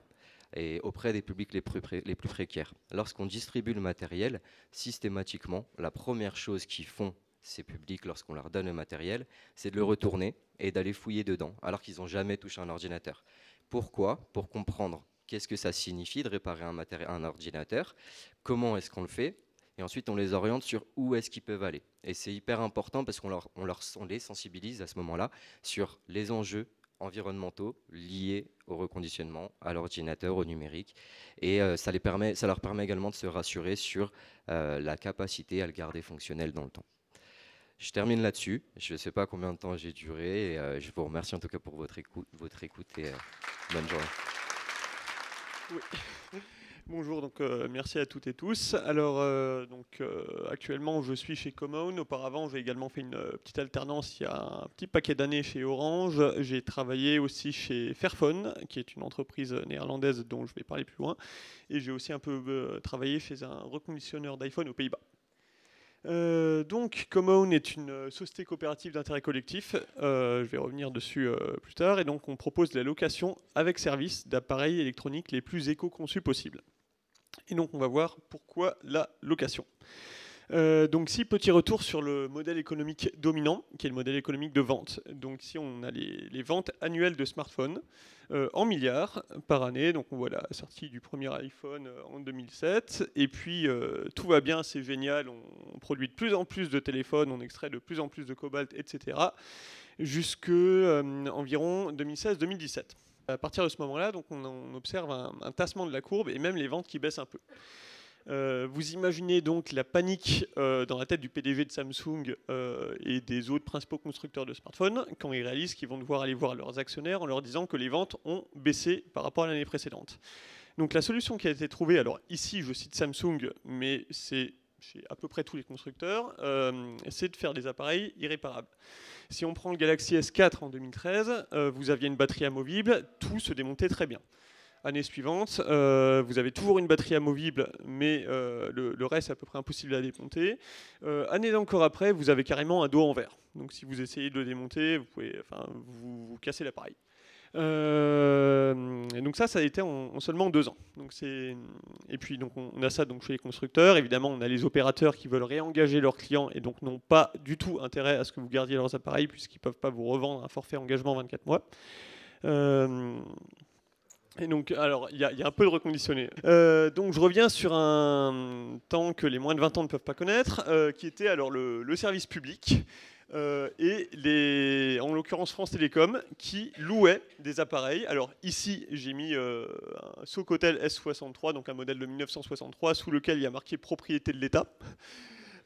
G: et auprès des publics les plus précaires. Lorsqu'on distribue le matériel, systématiquement, la première chose qu'ils font ces publics lorsqu'on leur donne le matériel, c'est de le retourner et d'aller fouiller dedans, alors qu'ils n'ont jamais touché un ordinateur. Pourquoi ? Pour comprendre qu'est-ce que ça signifie de réparer un ordinateur, comment est-ce qu'on le fait, et ensuite on les oriente sur où est-ce qu'ils peuvent aller. Et c'est hyper important parce qu'on les sensibilise à ce moment-là sur les enjeux environnementaux liés au reconditionnement, à l'ordinateur, au numérique. Et ça leur permet également de se rassurer sur la capacité à le garder fonctionnel dans le temps. Je termine là-dessus. Je ne sais pas combien de temps j'ai duré. Et, je vous remercie en tout cas pour votre écoute et bonne journée.
H: Oui. Bonjour, donc merci à toutes et tous. Alors, actuellement, je suis chez Common. Auparavant, j'ai également fait une petite alternance il y a un petit paquet d'années chez Orange. J'ai travaillé aussi chez Fairphone, qui est une entreprise néerlandaise dont je vais parler plus loin. Et j'ai aussi un peu travaillé chez un reconditionneur d'iPhone aux Pays-Bas. Donc, Common est une société coopérative d'intérêt collectif. Je vais revenir dessus plus tard. Et donc, on propose la location avec service d'appareils électroniques les plus éco-conçus possibles. Et donc, on va voir pourquoi la location. Donc, 6 petits retours sur le modèle économique dominant, qui est le modèle économique de vente. Donc, ici, on a les ventes annuelles de smartphones en milliards par année. Donc, on voit la sortie du premier iPhone en 2007. Et puis, tout va bien, c'est génial. On produit de plus en plus de téléphones, on extrait de plus en plus de cobalt, etc. Jusqu'à environ 2016-2017. À partir de ce moment-là, donc on observe un tassement de la courbe et même les ventes qui baissent un peu. Vous imaginez donc la panique dans la tête du PDG de Samsung et des autres principaux constructeurs de smartphones quand ils réalisent qu'ils vont devoir aller voir leurs actionnaires en leur disant que les ventes ont baissé par rapport à l'année précédente. Donc la solution qui a été trouvée, alors ici je cite Samsung, mais c'est chez à peu près tous les constructeurs, c'est de faire des appareils irréparables. Si on prend le Galaxy S4 en 2013, vous aviez une batterie amovible, tout se démontait très bien. Année suivante, vous avez toujours une batterie amovible, mais le reste est à peu près impossible à démonter. Année encore après, vous avez carrément un dos en verre. Donc si vous essayez de le démonter, vous pouvez, vous cassez l'appareil. Et donc ça a été en seulement 2 ans. Donc et puis donc on a ça donc chez les constructeurs. Évidemment, on a les opérateurs qui veulent réengager leurs clients et donc n'ont pas du tout intérêt à ce que vous gardiez leurs appareils puisqu'ils ne peuvent pas vous revendre un forfait engagement 24 mois. Et donc, alors, il y a un peu de reconditionné. Donc, je reviens sur un temps que les moins de 20 ans ne peuvent pas connaître, qui était alors le service public et en l'occurrence France Télécom, qui louait des appareils. Alors ici, j'ai mis un Socotel S63, donc un modèle de 1963, sous lequel il y a marqué propriété de l'État.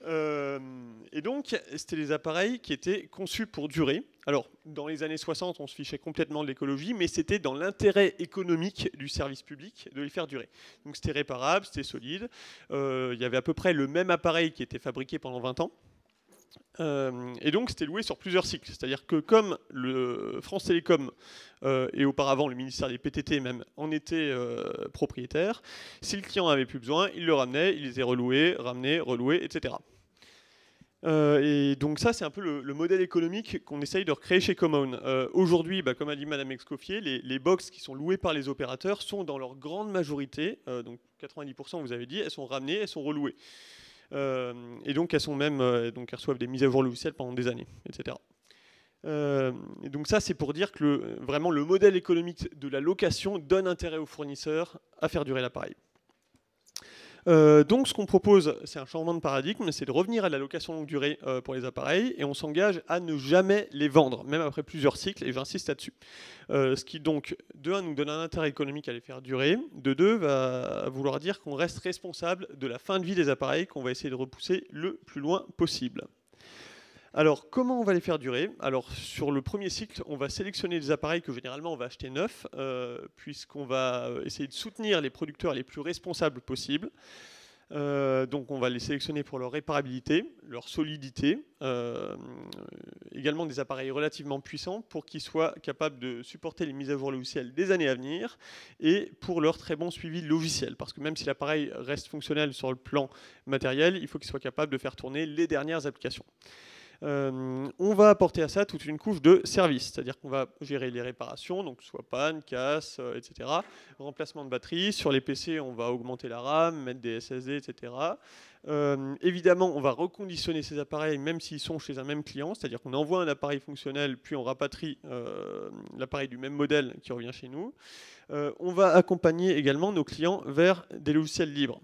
H: Et donc, c'était des appareils qui étaient conçus pour durer. Alors, dans les années 60, on se fichait complètement de l'écologie, mais c'était dans l'intérêt économique du service public de les faire durer. Donc, c'était réparable, c'était solide. Il y avait à peu près le même appareil qui était fabriqué pendant 20 ans. Et donc, c'était loué sur plusieurs cycles. C'est-à-dire que comme le France Télécom et auparavant le ministère des PTT même en était propriétaire, si le client n'avait plus besoin, il le ramenait, il les relouait, ramené, reloué, etc. Et donc ça, c'est un peu le modèle économique qu'on essaye de recréer chez Common. Aujourd'hui, comme a dit Madame Escoffier, les box qui sont louées par les opérateurs sont dans leur grande majorité, donc 90% vous avez dit, elles sont ramenées, elles sont relouées. Et donc elles sont même, donc elles reçoivent des mises à jour logicielles pendant des années, etc. Et donc ça, c'est pour dire que vraiment le modèle économique de la location donne intérêt aux fournisseurs à faire durer l'appareil. Donc ce qu'on propose, c'est un changement de paradigme, c'est de revenir à la location longue durée pour les appareils, et on s'engage à ne jamais les vendre, même après plusieurs cycles, et j'insiste là-dessus. Ce qui donc, de 1, nous donne un intérêt économique à les faire durer, de 2, va vouloir dire qu'on reste responsable de la fin de vie des appareils, qu'on va essayer de repousser le plus loin possible. Alors, comment on va les faire durer? Alors, sur le premier cycle, on va sélectionner des appareils que généralement on va acheter neufs, puisqu'on va essayer de soutenir les producteurs les plus responsables possibles. Donc, on va les sélectionner pour leur réparabilité, leur solidité, également des appareils relativement puissants pour qu'ils soient capables de supporter les mises à jour logicielles des années à venir et pour leur très bon suivi logiciel. Parce que même si l'appareil reste fonctionnel sur le plan matériel, il faut qu'il soit capable de faire tourner les dernières applications. On va apporter à ça toute une couche de services, c'est-à-dire qu'on va gérer les réparations, donc soit panne, casse, etc. Remplacement de batterie. Sur les PC, on va augmenter la RAM, mettre des SSD, etc. Évidemment, on va reconditionner ces appareils même s'ils sont chez un même client, c'est-à-dire qu'on envoie un appareil fonctionnel, puis on rapatrie l'appareil du même modèle qui revient chez nous. On va accompagner également nos clients vers des logiciels libres.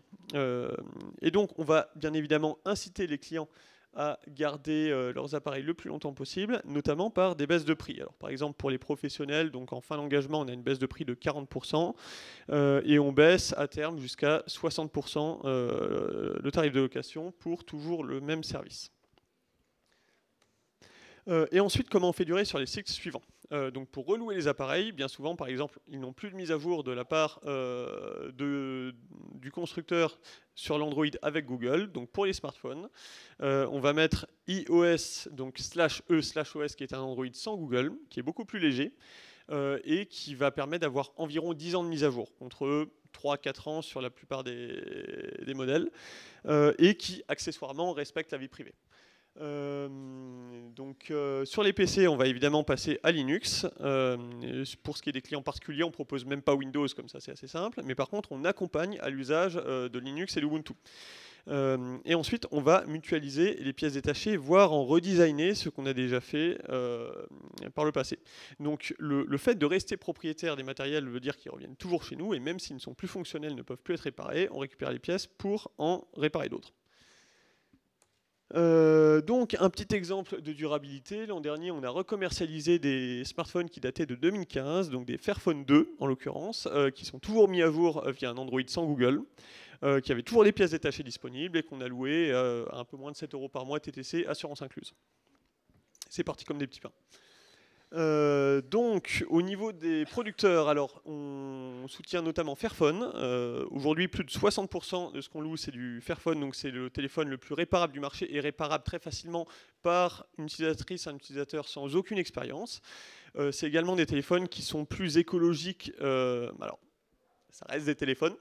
H: Et donc, on va bien évidemment inciter les clients à garder leurs appareils le plus longtemps possible, notamment par des baisses de prix. Alors, par exemple, pour les professionnels, donc en fin d'engagement, on a une baisse de prix de 40%, et on baisse à terme jusqu'à 60% le tarif de location pour toujours le même service. Et ensuite, comment on fait durer sur les cycles suivants? Donc pour relouer les appareils, bien souvent, par exemple, ils n'ont plus de mise à jour de la part du constructeur sur l'Android avec Google. Donc pour les smartphones, on va mettre iOS, donc /e/OS, qui est un Android sans Google, qui est beaucoup plus léger et qui va permettre d'avoir environ 10 ans de mise à jour, contre 3-4 ans sur la plupart des modèles, et qui accessoirement respecte la vie privée. Sur les PC, on va évidemment passer à Linux. Pour ce qui est des clients particuliers, on propose même pas Windows, comme ça c'est assez simple. Mais par contre, on accompagne à l'usage de Linux et d'Ubuntu. Et ensuite, on va mutualiser les pièces détachées, voire en redesigner ce qu'on a déjà fait par le passé. Donc le fait de rester propriétaire des matériels veut dire qu'ils reviennent toujours chez nous, et même s'ils ne sont plus fonctionnels, ne peuvent plus être réparés, on récupère les pièces pour en réparer d'autres. Donc un petit exemple de durabilité, l'an dernier on a recommercialisé des smartphones qui dataient de 2015, donc des Fairphone 2 en l'occurrence, qui sont toujours mis à jour via un Android sans Google, qui avaient toujours les pièces détachées disponibles et qu'on a loué à un peu moins de 7 € par mois TTC, assurance incluse. C'est parti comme des petits pains. Donc au niveau des producteurs, alors on soutient notamment Fairphone. Aujourd'hui plus de 60% de ce qu'on loue c'est du Fairphone, donc c'est le téléphone le plus réparable du marché et réparable très facilement par une utilisatrice, un utilisateur sans aucune expérience. C'est également des téléphones qui sont plus écologiques. Alors ça reste des téléphones.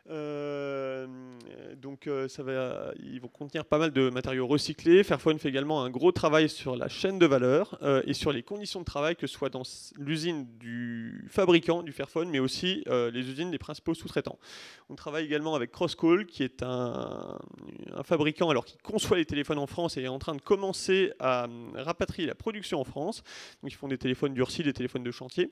H: Ils vont contenir pas mal de matériaux recyclés. Fairphone fait également un gros travail sur la chaîne de valeur et sur les conditions de travail, que ce soit dans l'usine du fabricant du Fairphone, mais aussi les usines des principaux sous-traitants. On travaille également avec Crosscall, qui est un fabricant qui conçoit les téléphones en France et est en train de commencer à rapatrier la production en France. Donc, ils font des téléphones durcis, des téléphones de chantier.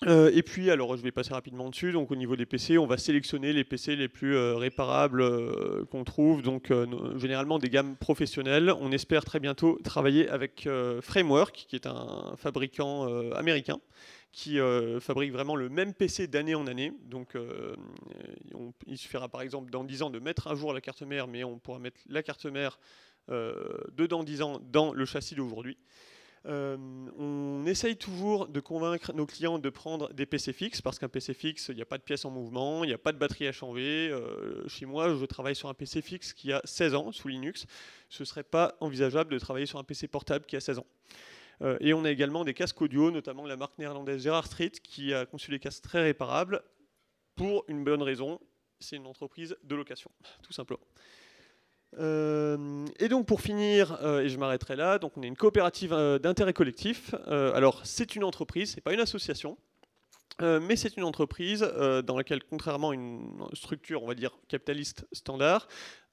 H: Et puis, alors je vais passer rapidement dessus. Donc, au niveau des PC, on va sélectionner les PC les plus réparables qu'on trouve. Donc, généralement des gammes professionnelles. On espère très bientôt travailler avec Framework, qui est un fabricant américain, qui fabrique vraiment le même PC d'année en année. Donc, il suffira par exemple dans 10 ans de mettre à jour la carte mère, mais on pourra mettre la carte mère dans 10 ans dans le châssis d'aujourd'hui. On essaye toujours de convaincre nos clients de prendre des PC fixes, parce qu'un PC fixe, il n'y a pas de pièces en mouvement, il n'y a pas de batterie à changer. Chez moi, je travaille sur un PC fixe qui a 16 ans sous Linux. Ce ne serait pas envisageable de travailler sur un PC portable qui a 16 ans. Et on a également des casques audio, notamment la marque néerlandaise Gerard Street, qui a conçu des casques très réparables pour une bonne raison, c'est une entreprise de location, tout simplement. Et donc pour finir, et je m'arrêterai là, donc on est une coopérative d'intérêt collectif. Alors c'est une entreprise, c'est pas une association, mais c'est une entreprise dans laquelle, contrairement à une structure, on va dire, capitaliste standard,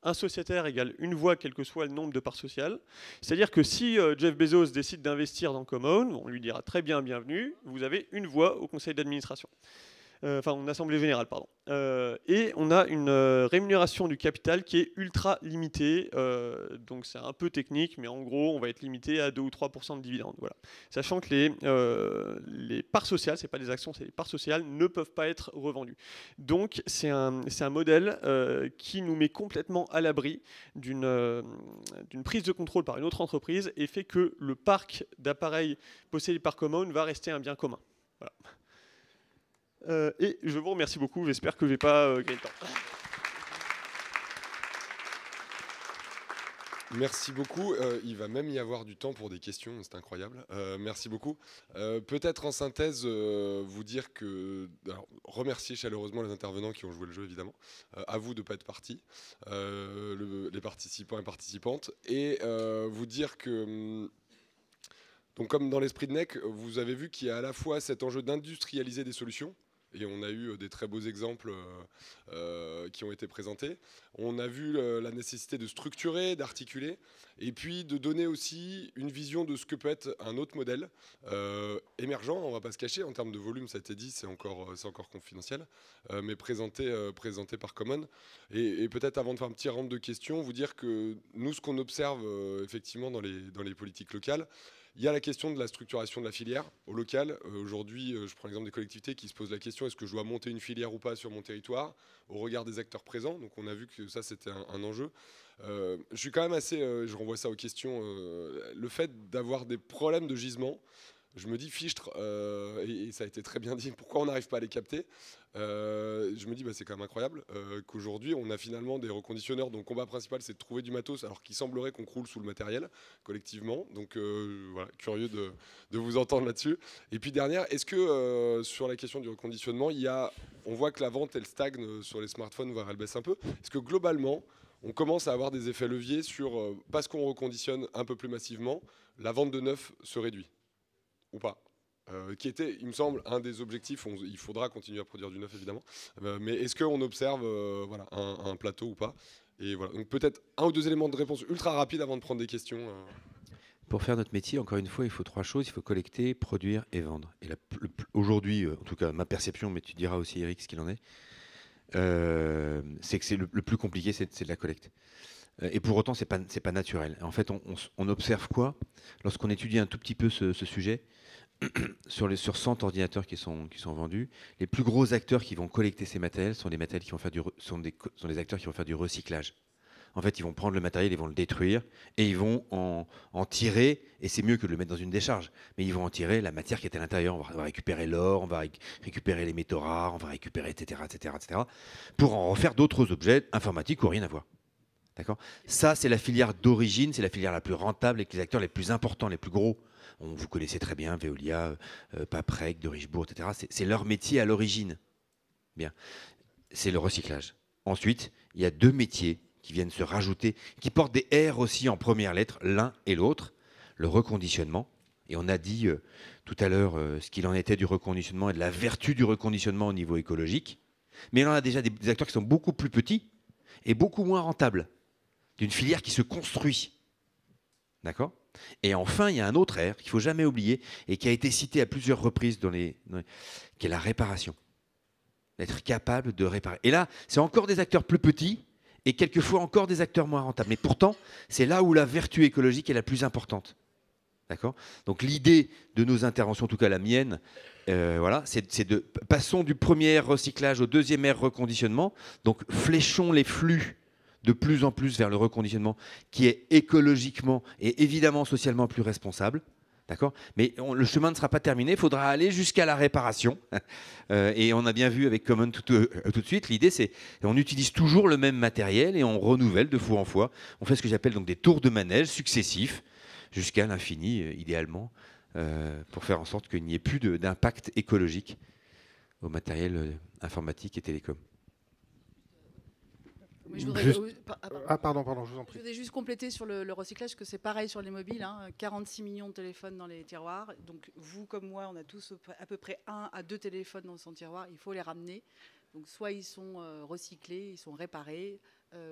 H: un sociétaire égale une voix, quel que soit le nombre de parts sociales. C'est-à-dire que si Jeff Bezos décide d'investir dans Common, on lui dira très bien, bienvenue, vous avez une voix au conseil d'administration. En assemblée générale, pardon. Et on a une rémunération du capital qui est ultra limitée, donc c'est un peu technique, mais en gros, on va être limité à 2 ou 3% de dividendes. Voilà. Sachant que les parts sociales, c'est pas des actions, c'est les parts sociales, ne peuvent pas être revendues. Donc c'est un modèle qui nous met complètement à l'abri d'une prise de contrôle par une autre entreprise et fait que le parc d'appareils possédés par Common va rester un bien commun. Voilà. Et je vous remercie beaucoup, j'espère que je n'ai pas gagné le temps.
A: Merci beaucoup. Il va même y avoir du temps pour des questions, c'est incroyable. Merci beaucoup. Peut-être en synthèse, vous dire que... Alors, remercier chaleureusement les intervenants qui ont joué le jeu, évidemment. À vous de ne pas être partis, les participants et participantes. Et vous dire que... Donc, comme dans l'esprit de NEC, vous avez vu qu'il y a à la fois cet enjeu d'industrialiser des solutions, et on a eu des très beaux exemples qui ont été présentés. On a vu la nécessité de structurer, d'articuler, et puis de donner aussi une vision de ce que peut être un autre modèle émergent, on ne va pas se cacher, en termes de volume, ça a été dit, c'est encore confidentiel, mais présenté par Common. Et peut-être avant de faire un petit round de questions, vous dire que nous, ce qu'on observe effectivement dans les politiques locales, il y a la question de la structuration de la filière au local. Aujourd'hui, je prends l'exemple des collectivités qui se posent la question, est-ce que je dois monter une filière ou pas sur mon territoire, au regard des acteurs présents. Donc on a vu que ça, c'était un enjeu. Je suis quand même assez, je renvoie ça aux questions, le fait d'avoir des problèmes de gisement, je me dis fichtre, et ça a été très bien dit, pourquoi on n'arrive pas à les capter. Je me dis c'est quand même incroyable qu'aujourd'hui on a finalement des reconditionneurs dont le combat principal c'est de trouver du matos alors qu'il semblerait qu'on croule sous le matériel collectivement. Donc voilà, curieux de vous entendre là-dessus. Et puis dernière, est-ce que sur la question du reconditionnement, on voit que la vente elle stagne sur les smartphones, voire elle baisse un peu. Est-ce que globalement on commence à avoir des effets leviers sur, parce qu'on reconditionne un peu plus massivement, la vente de neuf se réduit ou pas, qui était, il me semble, un des objectifs. Il faudra continuer à produire du neuf, évidemment. Mais est-ce qu'on observe voilà, un plateau ou pas? Et voilà. Donc peut-être un ou deux éléments de réponse ultra rapides avant de prendre des questions.
D: Pour faire notre métier, encore une fois, il faut 3 choses. Il faut collecter, produire et vendre. Et aujourd'hui, en tout cas, ma perception, mais tu diras aussi, Eric, ce qu'il en est, c'est que c'est le plus compliqué, c'est de la collecte. Et pour autant, c'est pas naturel. En fait, on observe quoi? Lorsqu'on étudie un tout petit peu ce sujet, sur 100 ordinateurs qui sont vendus, les plus gros acteurs qui vont collecter ces matériels sont des acteurs qui vont faire du recyclage. En fait, ils vont prendre le matériel, ils vont le détruire et ils vont en tirer, et c'est mieux que de le mettre dans une décharge, mais ils vont en tirer la matière qui est à l'intérieur. On va récupérer l'or, on va récupérer les métaux rares, on va récupérer, etc., pour en refaire d'autres objets informatiques qui n'ont rien à voir. D'accord ? Ça, c'est la filière d'origine, c'est la filière la plus rentable avec les acteurs les plus importants, les plus gros. Vous connaissez très bien Veolia, Paprec, de Richebourg, etc. C'est leur métier à l'origine. Bien, c'est le recyclage. Ensuite, il y a 2 métiers qui viennent se rajouter, qui portent des R aussi en première lettre, l'un et l'autre, le reconditionnement. Et on a dit tout à l'heure ce qu'il en était du reconditionnement et de la vertu du reconditionnement au niveau écologique. Mais on a déjà des acteurs qui sont beaucoup plus petits et beaucoup moins rentables, d'une filière qui se construit. D'accord ? Et enfin, il y a un autre R qu'il ne faut jamais oublier et qui a été cité à plusieurs reprises qui est la réparation. D'être capable de réparer. Et là, c'est encore des acteurs plus petits et quelquefois encore des acteurs moins rentables. Mais pourtant, c'est là où la vertu écologique est la plus importante. D'accord ? Donc l'idée de nos interventions, en tout cas la mienne, voilà, c'est de passons du premier R recyclage au deuxième R reconditionnement. Donc fléchons les flux de plus en plus vers le reconditionnement qui est écologiquement et évidemment socialement plus responsable. D'accord ? Mais le chemin ne sera pas terminé, il faudra aller jusqu'à la réparation. Et on a bien vu avec Common tout de suite, l'idée c'est on utilise toujours le même matériel et on renouvelle de fois en fois. On fait ce que j'appelle donc des tours de manège successifs jusqu'à l'infini, idéalement, pour faire en sorte qu'il n'y ait plus d'impact écologique au matériel informatique et télécom.
C: Oui, je voudrais,
B: Juste...
C: pardon,
B: je vous en prie.
C: Je voudrais juste compléter sur le recyclage, que c'est pareil sur les mobiles, hein, 46 millions de téléphones dans les tiroirs. Donc vous comme moi, on a tous à peu près 1 à 2 téléphones dans son tiroir. Il faut les ramener. Donc soit ils sont recyclés, ils sont réparés,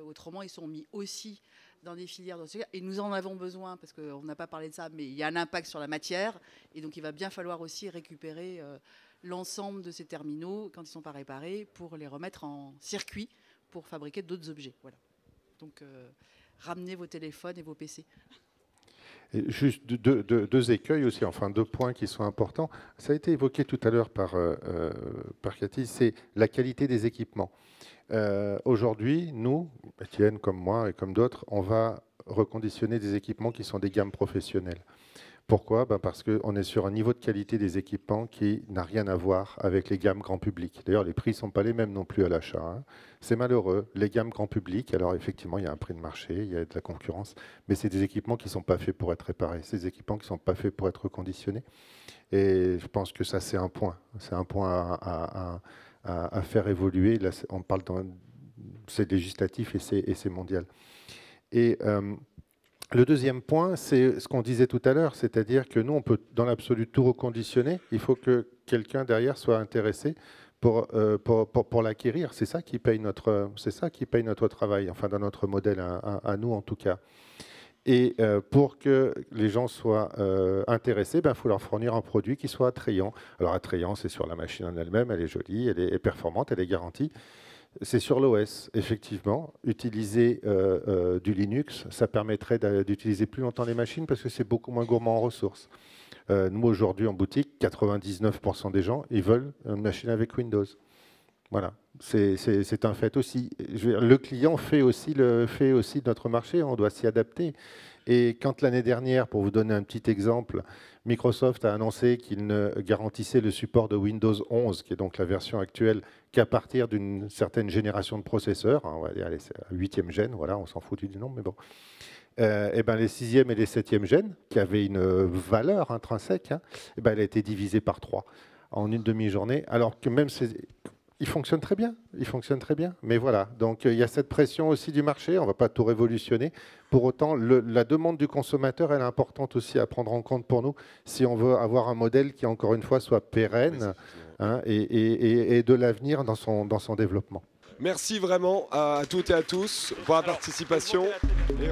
C: autrement ils sont mis aussi dans des filières de recyclage. Et nous en avons besoin, parce qu'on n'a pas parlé de ça, mais il y a un impact sur la matière. Et donc il va bien falloir aussi récupérer l'ensemble de ces terminaux, quand ils ne sont pas réparés, pour les remettre en circuit pour fabriquer d'autres objets. Voilà. Donc, ramenez vos téléphones et vos PC.
B: Et juste 2 écueils aussi, enfin 2 points qui sont importants. Ça a été évoqué tout à l'heure par Cathy, c'est la qualité des équipements. Aujourd'hui, nous, Étienne comme moi et comme d'autres, on va reconditionner des équipements qui sont des gammes professionnelles. Pourquoi ? Parce qu'on est sur un niveau de qualité des équipements qui n'a rien à voir avec les gammes grand public. D'ailleurs, les prix ne sont pas les mêmes non plus à l'achat. Hein. C'est malheureux. Les gammes grand public, alors effectivement, il y a un prix de marché, il y a de la concurrence, mais c'est des équipements qui ne sont pas faits pour être réparés. C'est des équipements qui ne sont pas faits pour être reconditionnés. Et je pense que ça, c'est un point. C'est un point à faire évoluer. Là, on parle c'est législatif et c'est mondial. Et le deuxième point, c'est ce qu'on disait tout à l'heure, c'est-à-dire que nous, on peut dans l'absolu tout reconditionner. Il faut que quelqu'un derrière soit intéressé pour l'acquérir. C'est ça qui paye notre travail, enfin dans notre modèle à nous en tout cas. Et pour que les gens soient intéressés, il faut leur fournir un produit qui soit attrayant. Alors attrayant, c'est sur la machine en elle-même, elle est jolie, elle est performante, elle est garantie. C'est sur l'OS, effectivement. Utiliser du Linux, ça permettrait d'utiliser plus longtemps les machines parce que c'est beaucoup moins gourmand en ressources. Nous, aujourd'hui, en boutique, 99% des gens, ils veulent une machine avec Windows. Voilà, c'est un fait aussi. Le client fait aussi notre marché, on doit s'y adapter. Et quand l'année dernière, pour vous donner un petit exemple, Microsoft a annoncé qu'il ne garantissait le support de Windows 11, qui est donc la version actuelle, qu'à partir d'une certaine génération de processeurs, on va dire c'est la 8e gène, voilà, on s'en fout du nom, mais bon. Et les 6e et les 7e gènes, qui avaient une valeur intrinsèque, elle a été divisée par 3 en une demi-journée, alors que même il fonctionne très bien, mais voilà. Donc il y a cette pression aussi du marché, on ne va pas tout révolutionner. Pour autant, la demande du consommateur, elle est importante aussi à prendre en compte pour nous, si on veut avoir un modèle qui, encore une fois, soit pérenne et de l'avenir dans son développement.
A: Merci vraiment à toutes et à tous pour la participation. Et